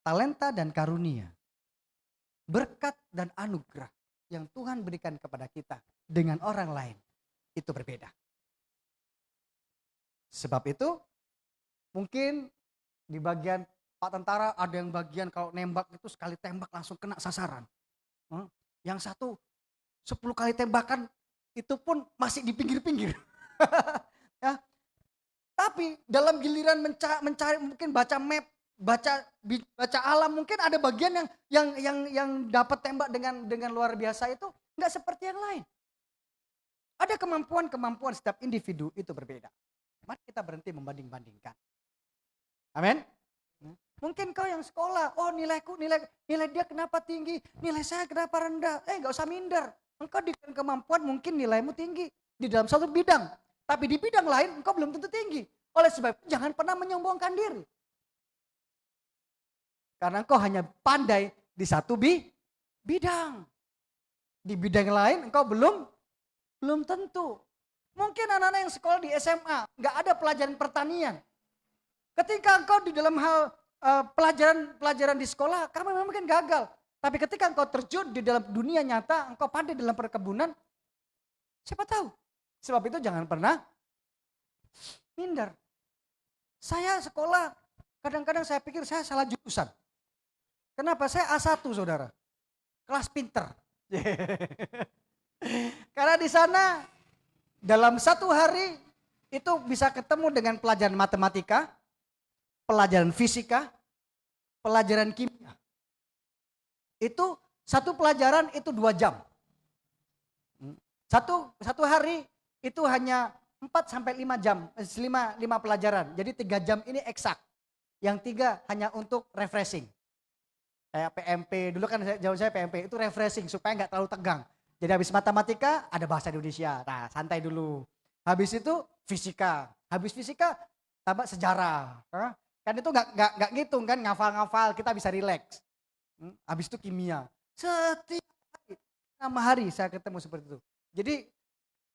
talenta dan karunia, berkat dan anugerah yang Tuhan berikan kepada kita dengan orang lain itu berbeda. Sebab itu mungkin di bagian Pak Tentara ada yang bagian kalau nembak itu sekali tembak langsung kena sasaran. Yang satu 10 kali tembakan itu pun masih di pinggir-pinggir. Ya. Tapi dalam giliran mencari mungkin baca map, baca alam, mungkin ada bagian yang dapat tembak dengan luar biasa itu nggak seperti yang lain. Ada kemampuan setiap individu itu berbeda. Mari kita berhenti membanding-bandingkan. Amin. Mungkin kau yang sekolah, nilai dia kenapa tinggi, nilai saya kenapa rendah? Nggak usah minder. Engkau dengan kemampuan mungkin nilaimu tinggi di dalam satu bidang, tapi di bidang lain engkau belum tentu tinggi. Oleh sebab itu jangan pernah menyombongkan diri. Karena engkau hanya pandai di satu bidang. Di bidang lain engkau belum tentu. Mungkin anak-anak yang sekolah di SMA nggak ada pelajaran pertanian. Ketika engkau di dalam hal pelajaran di sekolah, kamu mungkin gagal. Tapi ketika engkau terjun di dalam dunia nyata, engkau pandai dalam perkebunan, siapa tahu. Sebab itu jangan pernah minder. Saya sekolah, kadang-kadang saya pikir saya salah jurusan. Kenapa? Saya A1 saudara, kelas pinter. Karena di sana dalam satu hari itu bisa ketemu dengan pelajaran matematika, pelajaran fisika, pelajaran kimia. Itu satu pelajaran itu 2 jam. Satu hari itu hanya 4 sampai 5 jam, 5 pelajaran. Jadi 3 jam ini eksak. yang 3 hanya untuk refreshing. Kayak PMP, dulu kan jauh saya PMP itu refreshing supaya nggak terlalu tegang. Jadi habis matematika ada bahasa Indonesia, nah santai dulu. Habis itu fisika, habis fisika tambah sejarah. Kan itu nggak ngitung kan, ngafal-ngafal kita bisa rileks. Habis itu kimia. Setiap hari, 6 hari saya ketemu seperti itu. Jadi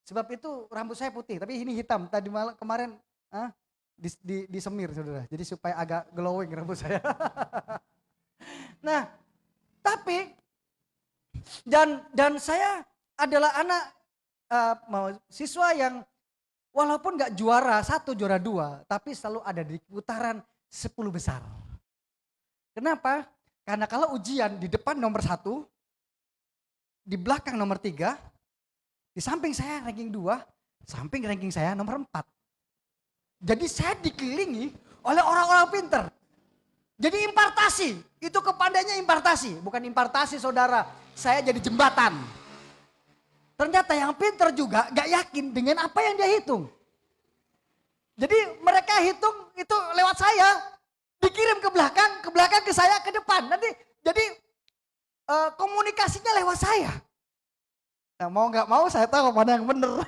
sebab itu rambut saya putih, tapi ini hitam. Tadi malam kemarin disemir saudara. Jadi supaya agak glowing rambut saya. Nah, tapi dan saya adalah anak siswa yang walaupun nggak juara 1, juara 2, tapi selalu ada di putaran 10 besar. Kenapa? Karena kalau ujian di depan nomor 1, di belakang nomor 3, di samping saya ranking 2, samping ranking saya nomor 4. Jadi saya dikelilingi oleh orang-orang pinter. Jadi impartasi, itu kepandainya impartasi. Bukan impartasi saudara, saya jadi jembatan. Ternyata yang pinter juga gak yakin dengan apa yang dia hitung. Jadi mereka hitung itu lewat saya, dikirim ke belakang ke saya, ke depan. Nanti jadi komunikasinya lewat saya. Nah, mau gak mau saya tahu mana yang benar.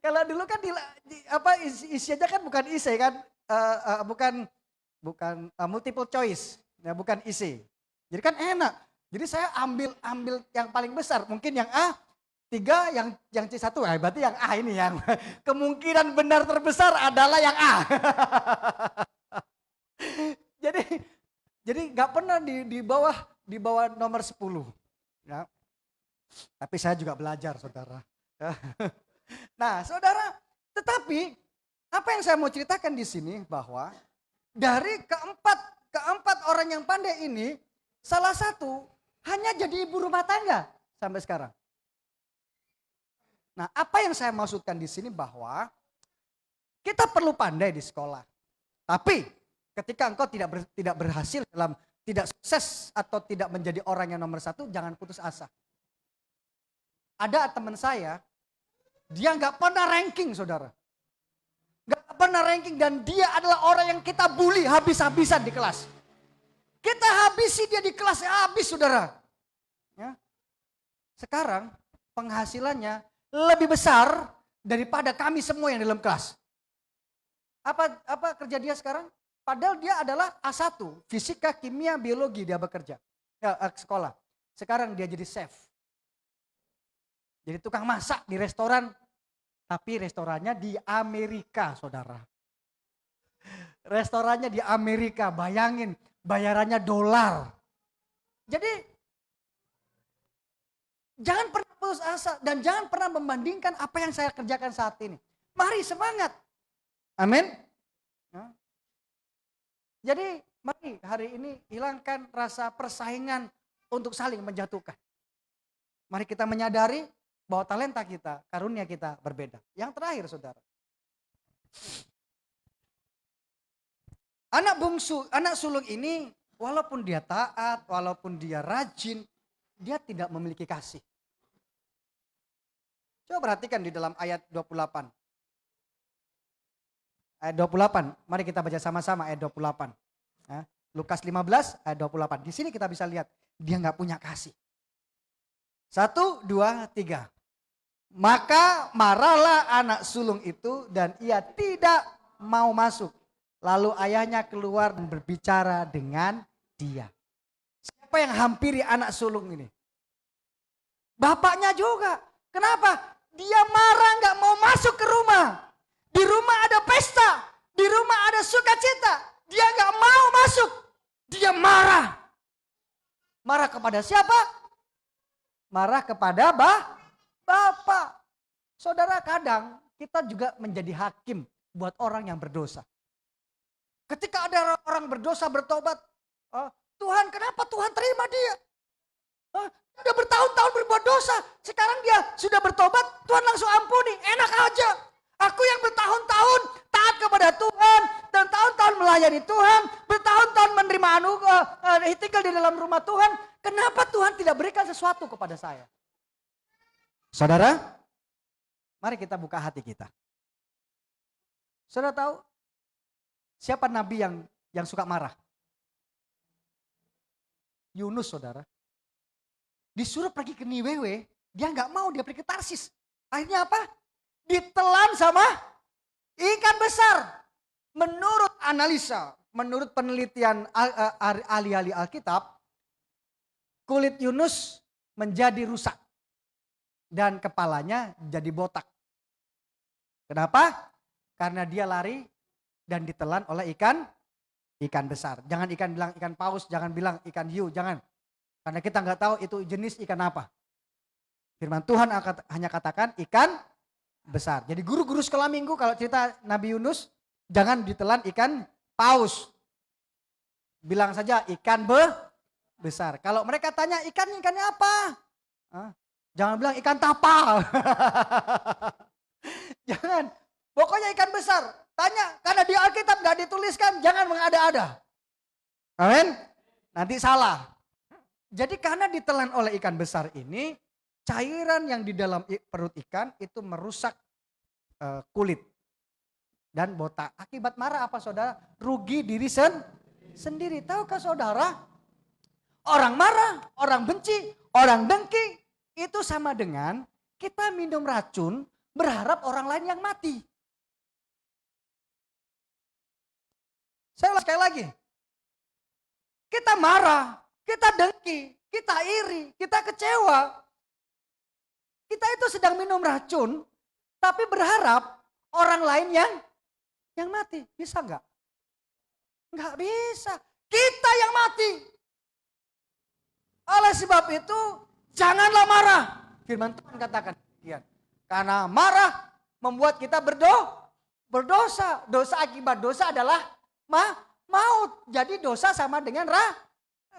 Kalau dulu kan isinya kan bukan isi kan, bukan multiple choice, ya bukan isi. Jadi kan enak. Jadi saya ambil yang paling besar, mungkin yang A 3, yang C 1, berarti yang A ini yang kemungkinan benar terbesar adalah yang A. jadi nggak pernah di bawah nomor 10. Ya. Tapi saya juga belajar, saudara. Nah, saudara, tetapi apa yang saya mau ceritakan di sini bahwa dari keempat orang yang pandai ini, salah satu hanya jadi ibu rumah tangga sampai sekarang. Nah, apa yang saya maksudkan di sini bahwa kita perlu pandai di sekolah. Tapi ketika engkau tidak berhasil tidak sukses atau tidak menjadi orang yang nomor 1, jangan putus asa. Ada teman saya, dia nggak pernah ranking, saudara. Nggak pernah ranking dan dia adalah orang yang kita bully habis-habisan di kelas. Kita habisi dia di kelas, habis saudara. Ya. Sekarang penghasilannya lebih besar daripada kami semua yang dalam kelas. Apa kerja dia sekarang? Padahal dia adalah A1, fisika, kimia, biologi dia bekerja. Sekolah. Sekarang dia jadi chef. Jadi tukang masak di restoran. Tapi restorannya di Amerika, saudara. Restorannya di Amerika, bayangin. Bayarannya dolar. Jadi jangan pernah putus asa dan jangan pernah membandingkan apa yang saya kerjakan saat ini. Mari semangat. Amin. Ya. Jadi mari hari ini hilangkan rasa persaingan untuk saling menjatuhkan. Mari kita menyadari bahwa talenta kita, karunia kita berbeda. Yang terakhir saudara. Anak sulung ini walaupun dia taat, walaupun dia rajin, dia tidak memiliki kasih. Coba perhatikan di dalam ayat 28. Ayat 28, mari kita baca sama-sama ayat 28. Lukas 15 ayat 28. Di sini kita bisa lihat, dia nggak punya kasih. 1, 2, 3. Maka marahlah anak sulung itu dan ia tidak mau masuk. Lalu ayahnya keluar dan berbicara dengan dia. Siapa yang hampiri anak sulung ini? Bapaknya juga. Kenapa? Dia marah nggak mau masuk ke rumah. Di rumah ada pesta. Di rumah ada sukacita. Dia nggak mau masuk. Dia marah. Marah kepada siapa? Marah kepada Bapak. Saudara, kadang kita juga menjadi hakim buat orang yang berdosa. Ketika ada orang berdosa bertobat, Tuhan kenapa Tuhan terima dia? Sudah bertahun-tahun berbuat dosa, sekarang dia sudah bertobat, Tuhan langsung ampuni, enak aja. Aku yang bertahun-tahun taat kepada Tuhan, dan tahun-tahun melayani Tuhan, bertahun-tahun menerima anugerah, tinggal di dalam rumah Tuhan, kenapa Tuhan tidak berikan sesuatu kepada saya? Saudara, mari kita buka hati kita. Saudara tahu, Siapa nabi yang suka marah? Yunus, saudara. Disuruh pergi ke Ninewe, dia nggak mau, dia pergi ke Tarsis. Akhirnya apa? Ditelan sama ikan besar. Menurut analisa, menurut penelitian ahli-ahli Alkitab, kulit Yunus menjadi rusak dan kepalanya jadi botak. Kenapa? Karena dia lari dan ditelan oleh ikan besar. Jangan bilang ikan paus, jangan bilang ikan hiu, jangan. Karena kita nggak tahu itu jenis ikan apa. Firman Tuhan hanya katakan ikan besar. Jadi guru-guru sekolah minggu kalau cerita Nabi Yunus, jangan ditelan ikan paus. Bilang saja ikan besar. Kalau mereka tanya ikannya apa? Jangan bilang ikan tapal. Jangan. Pokoknya ikan besar. Tanya, karena di Alkitab nggak dituliskan, jangan mengada-ada. Amin. Nanti salah. Jadi karena ditelan oleh ikan besar ini, cairan yang di dalam perut ikan itu merusak kulit dan botak. Akibat marah apa saudara? Rugi diri sendiri. Tahukah saudara? Orang marah, orang benci, orang dengki itu sama dengan kita minum racun berharap orang lain yang mati. Saya ulang sekali lagi. Kita marah, kita dengki, kita iri, kita kecewa. Kita itu sedang minum racun, tapi berharap orang lain yang mati. Bisa enggak? Enggak bisa. Kita yang mati. Oleh sebab itu, janganlah marah. Firman Tuhan katakan demikian. Karena marah membuat kita berdosa. Dosa akibat dosa adalah maut. Jadi dosa sama dengan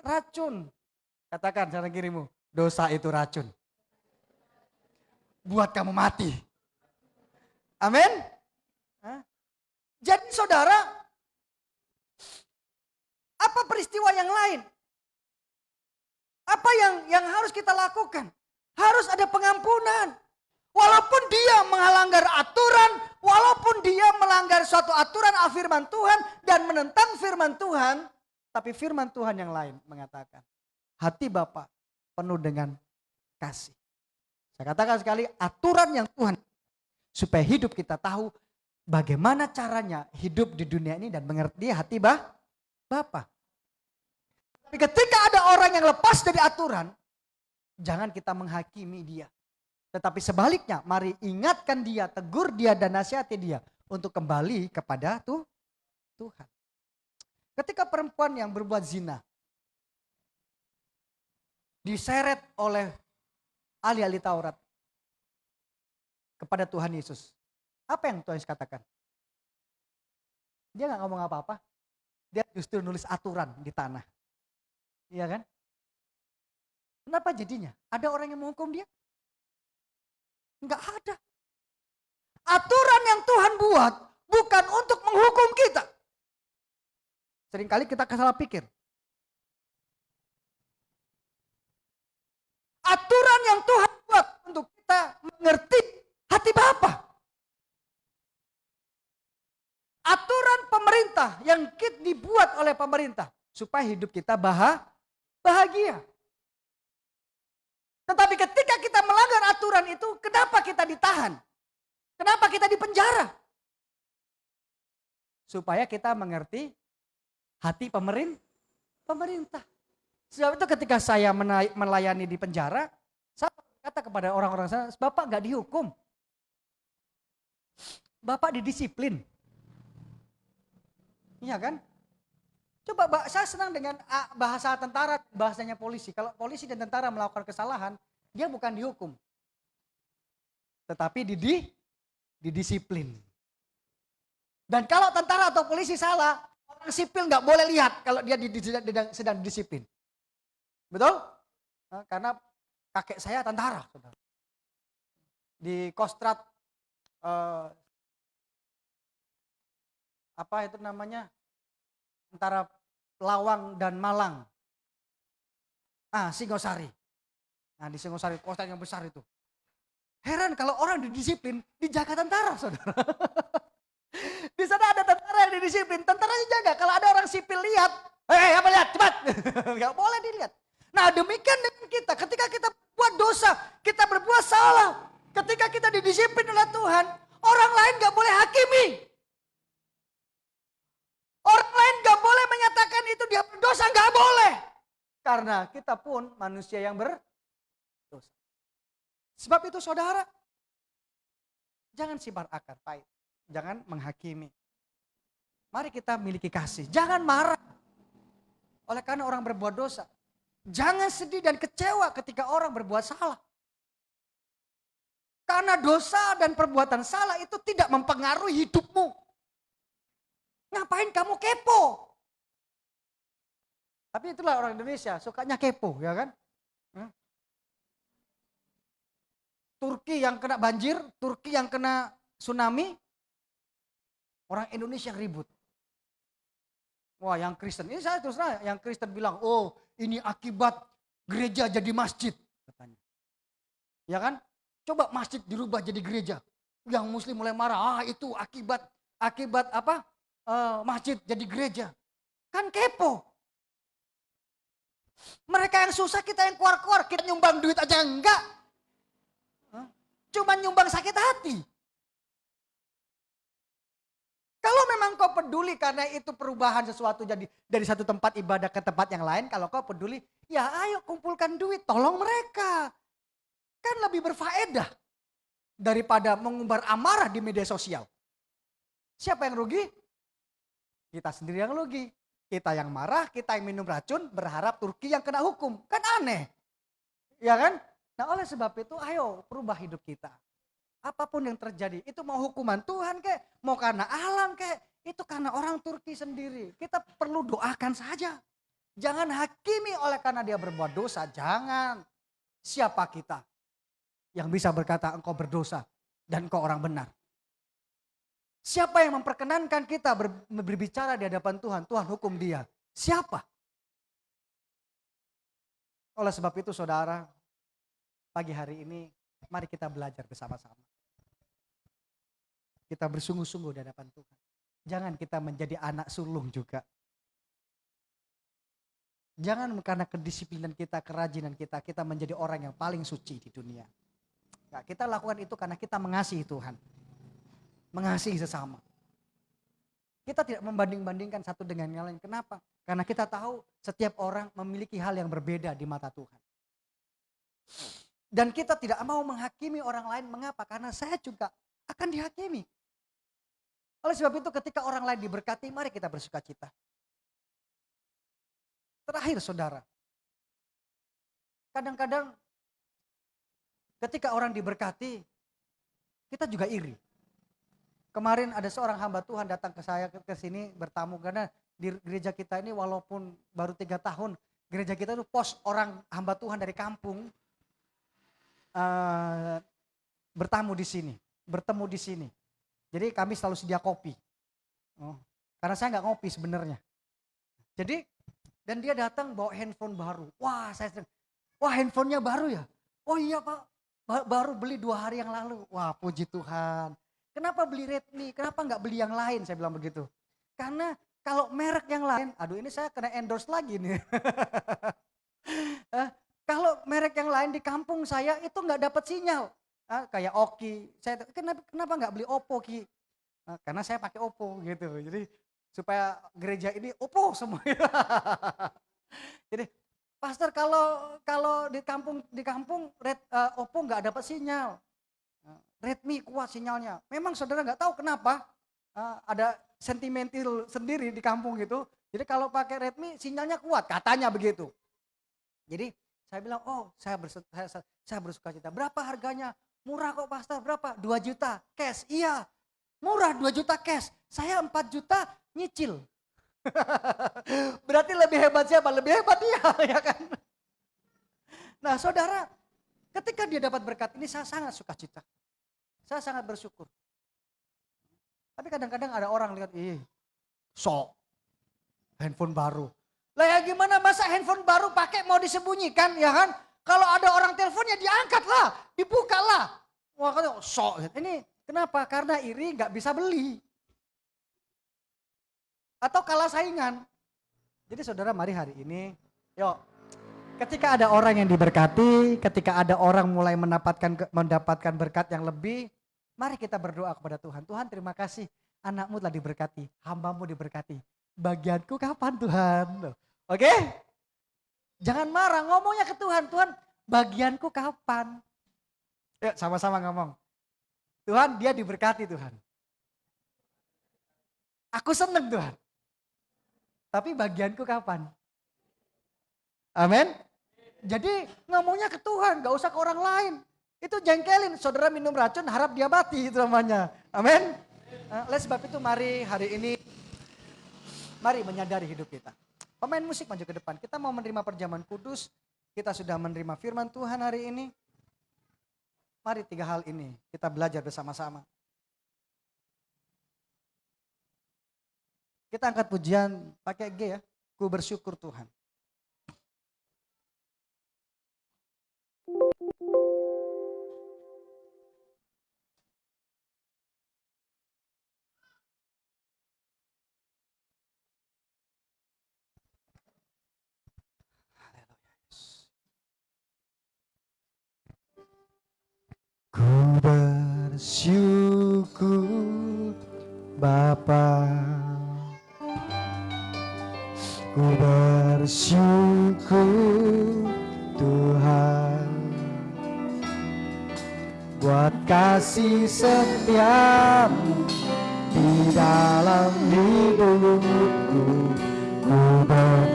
racun. Katakan sana kirimu, dosa itu racun. Buat kamu mati. Amin. Jadi saudara, apa peristiwa yang lain? Apa yang harus kita lakukan? Harus ada pengampunan. Walaupun dia melanggar aturan, walaupun dia melanggar suatu aturan firman Tuhan dan menentang firman Tuhan, tapi firman Tuhan yang lain mengatakan, hati Bapa penuh dengan kasih. Saya katakan sekali, aturan yang Tuhan supaya hidup kita tahu bagaimana caranya hidup di dunia ini dan mengerti hati Bapa. Tapi ketika ada orang yang lepas dari aturan, jangan kita menghakimi dia. Tetapi sebaliknya, mari ingatkan dia, tegur dia dan nasihati dia untuk kembali kepada Tuhan. Ketika perempuan yang berbuat zina diseret oleh ahli-ahli Taurat kepada Tuhan Yesus, apa yang Tuhan Yesus katakan? Dia nggak ngomong apa-apa, dia justru nulis aturan di tanah. Iya kan? Kenapa jadinya? Ada orang yang menghukum dia? Enggak ada. Aturan yang Tuhan buat bukan untuk menghukum kita. Seringkali kita salah pikir. Aturan yang Tuhan buat untuk kita mengerti hati Bapa. Aturan pemerintah yang dibuat oleh pemerintah supaya hidup kita bahagia. Tetapi ketika kita melanggar aturan itu, kenapa kita ditahan? Kenapa kita dipenjara? Supaya kita mengerti hati pemerintah. Sebab itu ketika saya melayani di penjara, saya kata kepada orang-orang sana, Bapak gak dihukum. Bapak didisiplin. Iya kan? Coba saya senang dengan bahasa tentara, bahasanya polisi. Kalau polisi dan tentara melakukan kesalahan, dia bukan dihukum. Tetapi didisiplin. Dan kalau tentara atau polisi salah, orang sipil nggak boleh lihat kalau dia sedang disiplin. Betul? Karena kakek saya tentara. Di Kostrad, apa itu namanya? Antara Lawang dan Malang. Singosari. Nah di Singosari, kota yang besar itu. Heran kalau orang didisiplin, dijaga tentara saudara. Di sana ada tentara yang didisiplin, tentaranya jaga. Kalau ada orang sipil lihat, hei apa lihat, cepat. Gak boleh dilihat. Nah demikian dengan kita, ketika kita buat dosa, kita berbuat salah. Ketika kita didisiplin oleh Tuhan, orang lain gak boleh hakimi. Orang lain gak boleh menyatakan itu dia berdosa, gak boleh. Karena kita pun manusia yang berdosa. Sebab itu saudara, jangan simpan akar pahit. Jangan menghakimi. Mari kita miliki kasih. Jangan marah oleh karena orang berbuat dosa. Jangan sedih dan kecewa ketika orang berbuat salah. Karena dosa dan perbuatan salah itu tidak mempengaruhi hidupmu. Ngapain kamu kepo? Tapi itulah orang Indonesia, sukanya kepo, ya kan? Turki yang kena banjir, Turki yang kena tsunami, orang Indonesia yang ribut. Wah yang Kristen, ini saya terus terang, yang Kristen bilang, oh ini akibat gereja jadi masjid. Katanya. Ya kan? Coba masjid dirubah jadi gereja. Yang muslim mulai marah, itu akibat apa? Masjid jadi gereja. Kan kepo. Mereka yang susah, kita yang keluar-keluar, kita nyumbang duit aja enggak. Cuma nyumbang sakit hati. Kalau memang kau peduli karena itu perubahan sesuatu jadi dari satu tempat ibadah ke tempat yang lain, kalau kau peduli, ya ayo kumpulkan duit, tolong mereka. Kan lebih berfaedah daripada mengumbar amarah di media sosial. Siapa yang rugi? Kita sendiri yang rugi. Kita yang marah, kita yang minum racun, berharap Turki yang kena hukum. Kan aneh. Ya kan? Nah oleh sebab itu ayo perubah hidup kita. Apapun yang terjadi, itu mau hukuman Tuhan kek, mau karena alam kek, itu karena orang Turki sendiri. Kita perlu doakan saja. Jangan hakimi oleh karena dia berbuat dosa, jangan. Siapa kita yang bisa berkata engkau berdosa dan engkau orang benar? Siapa yang memperkenankan kita berbicara di hadapan Tuhan? Tuhan hukum dia. Siapa? Oleh sebab itu saudara, pagi hari ini mari kita belajar bersama-sama. Kita bersungguh-sungguh di hadapan Tuhan. Jangan kita menjadi anak sulung juga. Jangan karena kedisiplinan kita, kerajinan kita, kita menjadi orang yang paling suci di dunia. Nah, kita lakukan itu karena kita mengasihi Tuhan. Mengasihi sesama. Kita tidak membanding-bandingkan satu dengan yang lain. Kenapa? Karena kita tahu setiap orang memiliki hal yang berbeda di mata Tuhan. Dan kita tidak mau menghakimi orang lain. Mengapa? Karena saya juga akan dihakimi. Oleh sebab itu ketika orang lain diberkati, mari kita bersuka cita. Terakhir saudara, kadang-kadang ketika orang diberkati, kita juga iri. Kemarin ada seorang hamba Tuhan datang ke saya ke sini bertamu karena di gereja kita ini walaupun baru 3 tahun, gereja kita itu pos orang hamba Tuhan dari kampung bertemu di sini. Jadi kami selalu sedia kopi. Karena saya nggak ngopi sebenarnya. Jadi dan dia datang bawa handphone baru. Wah handphonenya baru ya? Oh iya Pak, baru beli 2 hari yang lalu. Wah puji Tuhan. Kenapa beli Redmi? Kenapa nggak beli yang lain? Saya bilang begitu. Karena kalau merek yang lain, aduh ini saya kena endorse lagi nih. Kalau merek yang lain di kampung saya itu nggak dapat sinyal. Kayak Oki. Saya kenapa nggak beli Oppo Ki? Karena saya pakai Oppo gitu. Jadi supaya gereja ini Oppo semua. Jadi pastor kalau di kampung Oppo nggak dapat sinyal. Redmi kuat sinyalnya. Memang saudara nggak tahu kenapa ada sentimental sendiri di kampung gitu. Jadi kalau pakai Redmi sinyalnya kuat, katanya begitu. Jadi saya bilang, oh saya bersuka cita. Berapa harganya? Murah kok pastor, berapa? 2 juta cash. Iya, murah 2 juta cash. Saya 4 juta nyicil. Berarti lebih hebat siapa? Lebih hebat dia, ya kan? Nah saudara, ketika dia dapat berkat ini saya sangat suka cita. Saya sangat bersyukur. Tapi kadang-kadang ada orang lihat, handphone baru. Lah ya gimana masa handphone baru pakai mau disembunyikan ya kan? Kalau ada orang teleponnya diangkat lah, dibuka lah. Wah katanya ini kenapa? Karena iri nggak bisa beli. atau kalah saingan. Jadi saudara, mari hari ini, yuk, ketika ada orang yang diberkati, ketika ada orang mulai mendapatkan berkat yang lebih, mari kita berdoa kepada Tuhan. Tuhan, terima kasih, anakmu telah diberkati, hambamu diberkati. Bagianku kapan Tuhan? Oke? Jangan marah, ngomongnya ke Tuhan. Tuhan, bagianku kapan? Yuk sama-sama ngomong. Tuhan, dia diberkati Tuhan. Aku seneng Tuhan. Tapi bagianku kapan? Amin. Jadi ngomongnya ke Tuhan, gak usah ke orang lain. Itu jengkelin, saudara minum racun harap dia mati, itu namanya. Amin. Oleh sebab itu mari hari ini, mari menyadari hidup kita. Pemain musik maju ke depan, kita mau menerima perjamuan kudus, kita sudah menerima firman Tuhan hari ini. Mari 3 hal ini kita belajar bersama-sama. Kita angkat pujian pakai G ya, ku bersyukur Tuhan. Ku bersyukur Bapa, ku bersyukur Tuhan, buat kasih setiamu di dalam hidupku. Ku bersyukur,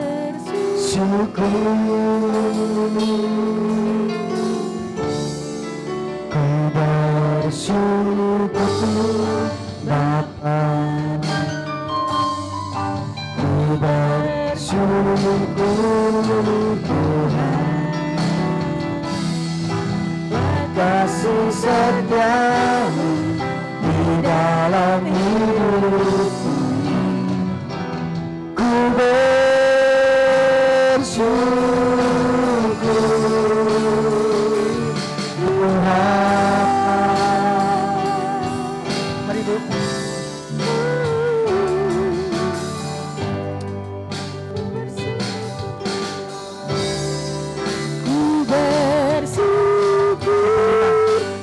ku bersyukur Bapa, ku bersyukur Tuhan, kasih setiamu di dalam hidupku. Ku bersyukur Tuhan. Mari Bu. Ku bersyukur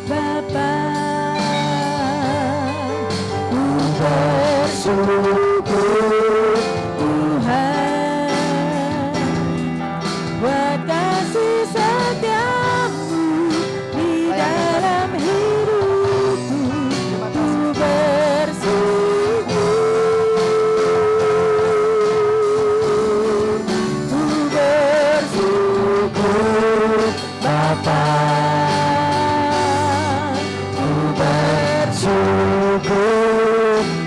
Bapa, ku bersyukur Tuhan, buat kasih setiamu di dalam hidupku. Ku bersyukur, ku bersyukur Bapa, ku bersyukur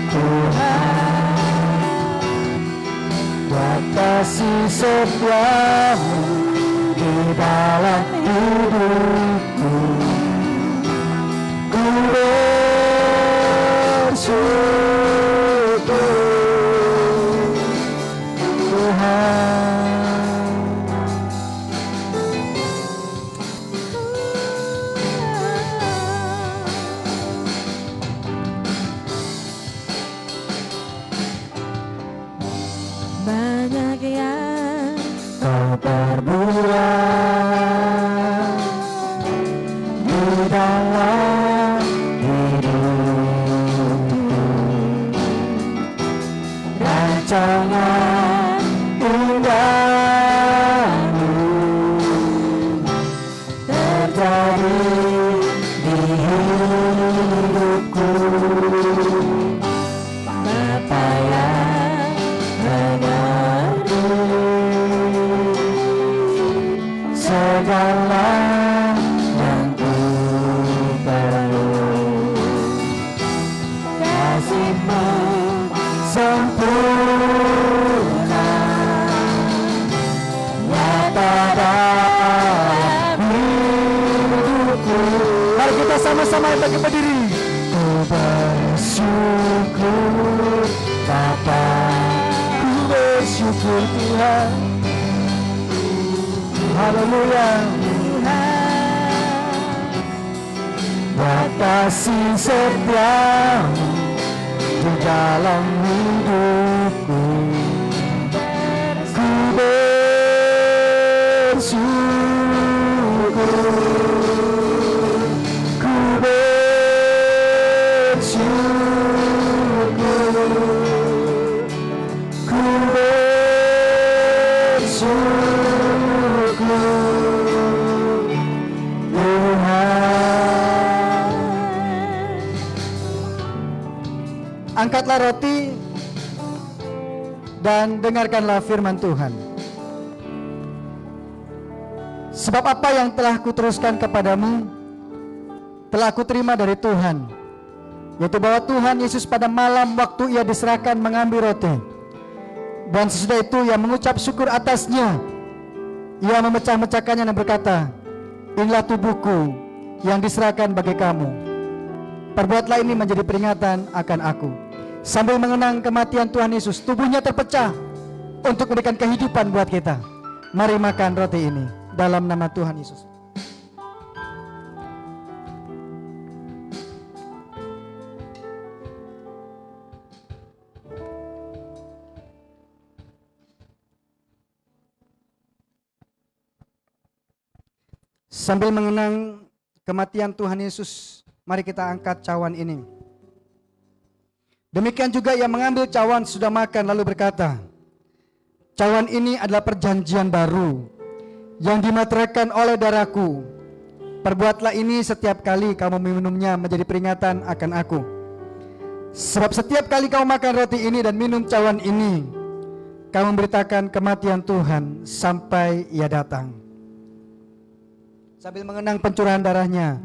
Tuhan, buat kasih setiamu di dalam hidupku. Ku bersyukur Tuhan. Banyak yang kau perbuat di dalam hidupku. Rancangan indahmu terjadi di hidupku. Bapa yang mengerti segala yang ku perlu, kasih-Mu sempurna nyata dalam hidupku. Mari kita sama-sama bangkit berdiri. Ku bersyukur Bapa, ku bersyukur Tuhan. Haleluya. Buat kasih setiamu di dalam hidupku. Angkatlah roti dan dengarkanlah firman Tuhan. Sebab apa yang telah kuteruskan kepadamu telah kuterima dari Tuhan, yaitu bahwa Tuhan Yesus pada malam waktu ia diserahkan mengambil roti, dan sesudah itu ia mengucap syukur atasnya, ia memecah-mecahkannya dan berkata, inilah tubuhku yang diserahkan bagi kamu, perbuatlah ini menjadi peringatan akan aku. Sambil mengenang kematian Tuhan Yesus, tubuhnya terpecah untuk memberikan kehidupan buat kita. Mari makan roti ini dalam nama Tuhan Yesus. Sambil mengenang kematian Tuhan Yesus, mari kita angkat cawan ini. Demikian juga ia mengambil cawan sudah makan lalu berkata, cawan ini adalah perjanjian baru yang dimateraikan oleh darahku. Perbuatlah ini setiap kali kamu meminumnya menjadi peringatan akan aku. Sebab setiap kali kamu makan roti ini dan minum cawan ini, kamu memberitakan kematian Tuhan sampai ia datang. Sambil mengenang pencurahan darahnya,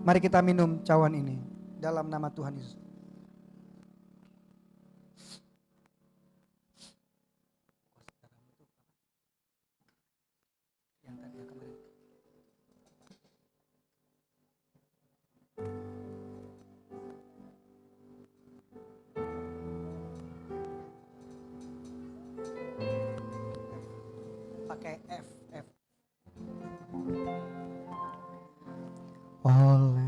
mari kita minum cawan ini dalam nama Tuhan Yesus. Pakai F. Oleh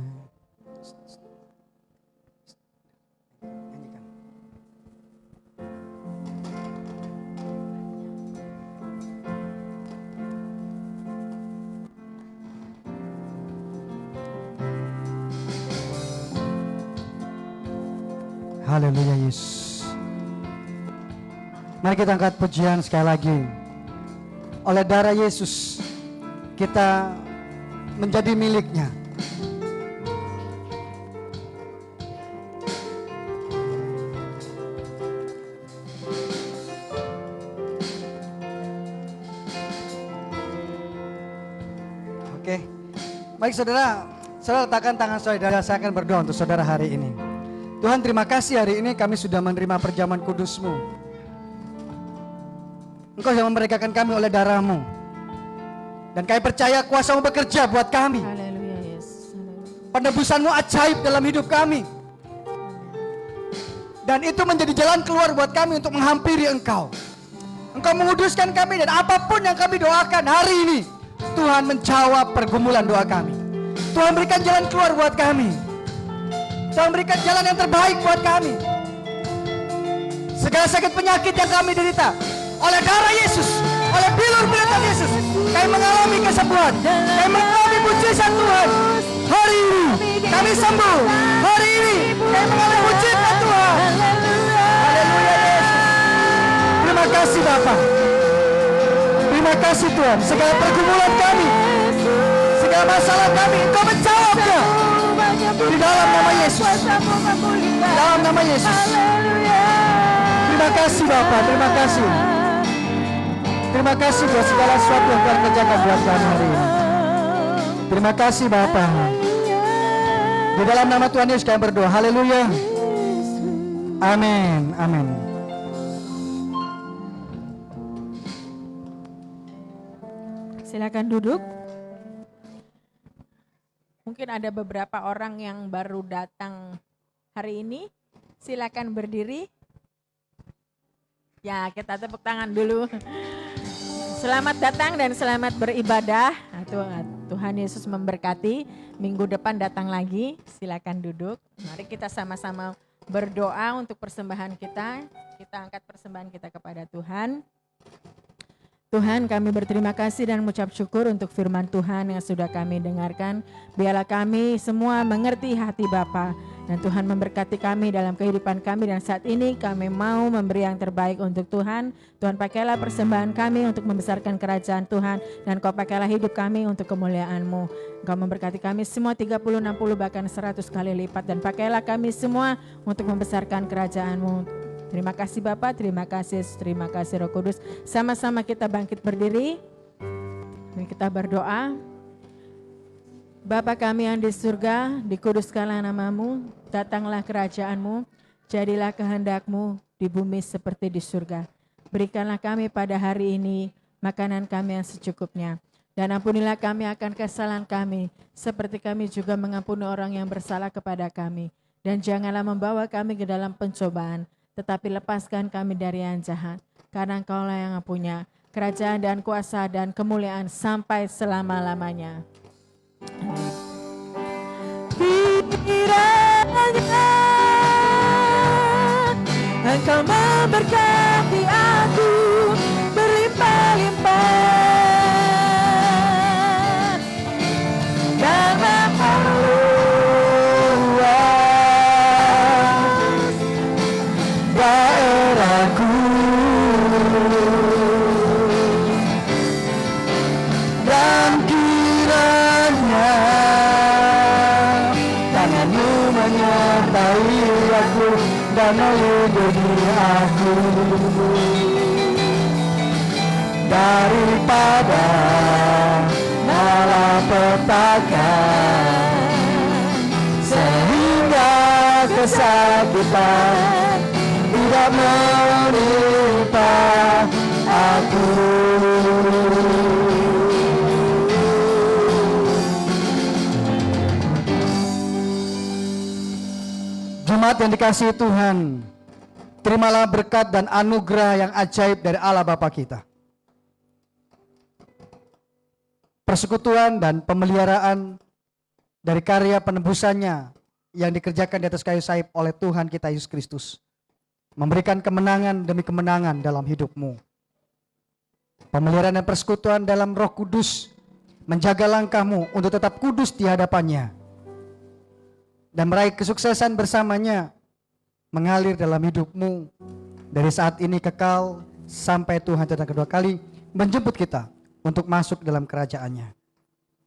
nyanyikan. Haleluya Yesus. Mari kita angkat pujian sekali lagi. Oleh darah Yesus kita menjadi miliknya. Oke, baik saudara letakkan tangan saudara, saya akan berdoa untuk saudara hari ini. Tuhan, terima kasih hari ini kami sudah menerima perjamuan kudus-Mu. Engkau yang memerdekakan kami oleh darah-Mu. Dan kami percaya kuasa-Mu bekerja buat kami. Haleluya Yesus. Penebusan-Mu ajaib dalam hidup kami. Dan itu menjadi jalan keluar buat kami untuk menghampiri Engkau. Engkau menguduskan kami dan apapun yang kami doakan hari ini, Tuhan menjawab pergumulan doa kami. Tuhan berikan jalan keluar buat kami. Tuhan berikan jalan yang terbaik buat kami. Segala sakit penyakit yang kami derita, oleh darah Yesus, oleh bilur-bilur Yesus, kami mengalami kesembuhan, kami mengalami mujizat Tuhan. Hari ini kami sembuh, hari ini kami mengalami mujizat Tuhan. Haleluya Yesus. Terima kasih Bapa. Terima kasih Tuhan. Segala pergumulan kami, segala masalah kami, Engkau menjawabnya. Di dalam nama Yesus. Di dalam nama Yesus. Terima kasih Bapa, terima kasih. Terima kasih buat segala sesuatu yang Tuhan kerjakan buat kami hari ini. Terima kasih Bapa. Di dalam nama Tuhan Yesus kami berdoa. Haleluya. Amin. Amin. Silakan duduk. Mungkin ada beberapa orang yang baru datang hari ini. Silakan berdiri. Ya, kita tepuk tangan dulu. Selamat datang dan selamat beribadah. Tuhan Yesus memberkati. Minggu depan datang lagi. Silakan duduk. Mari kita sama-sama berdoa untuk persembahan kita. Kita angkat persembahan kita kepada Tuhan. Tuhan, kami berterima kasih dan mengucap syukur untuk firman Tuhan yang sudah kami dengarkan. Biarlah kami semua mengerti hati Bapa, dan Tuhan memberkati kami dalam kehidupan kami, dan saat ini kami mau memberi yang terbaik untuk Tuhan. Tuhan, pakailah persembahan kami untuk membesarkan kerajaan Tuhan, dan Kau pakailah hidup kami untuk kemuliaan-Mu. Engkau memberkati kami semua 30, 60 bahkan 100 kali lipat, dan pakailah kami semua untuk membesarkan kerajaan-Mu. Terima kasih Bapa, terima kasih Yesus, terima kasih Roh Kudus. Sama-sama kita bangkit berdiri. Mari kita berdoa. Bapa kami yang di surga, dikuduskanlah nama-Mu, datanglah kerajaan-Mu, jadilah kehendak-Mu di bumi seperti di surga. Berikanlah kami pada hari ini makanan kami yang secukupnya. Dan ampunilah kami akan kesalahan kami, seperti kami juga mengampuni orang yang bersalah kepada kami. Dan janganlah membawa kami ke dalam pencobaan, tetapi lepaskan kami dari yang jahat. Karena Engkaulah yang punya kerajaan dan kuasa dan kemuliaan sampai selama-lamanya. Kiranya Engkau memberkati aku berlimpah-limpah dan memperluas daerahku, dan kiranya tangan-Mu menyertai aku dan melindungi aku daripada malapetaka, sehingga kesakitan tidak menimpa aku. Jemaat yang dikasihi Tuhan, terimalah berkat dan anugerah yang ajaib dari Allah Bapa kita. Persekutuan dan pemeliharaan dari karya penebusannya yang dikerjakan di atas kayu salib oleh Tuhan kita Yesus Kristus, memberikan kemenangan demi kemenangan dalam hidupmu. Pemeliharaan dan persekutuan dalam Roh Kudus menjaga langkahmu untuk tetap kudus di hadapannya, dan meraih kesuksesan bersamanya mengalir dalam hidupmu dari saat ini kekal sampai Tuhan datang kedua kali menjemput kita untuk masuk dalam kerajaannya.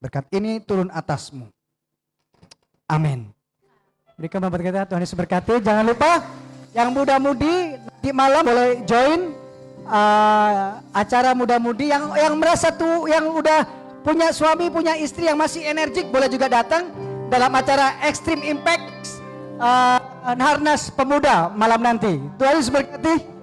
Berkat ini turun atasmu. Amin. Berikan bapak kita, Tuhan Yesus berkati. Jangan lupa yang muda-mudi di malam boleh join acara muda-mudi. Yang merasa tuh, yang udah punya suami, punya istri yang masih energik, boleh juga datang dalam acara Extreme Impact Harnas Pemuda malam nanti. Tuhan Yesus berkati.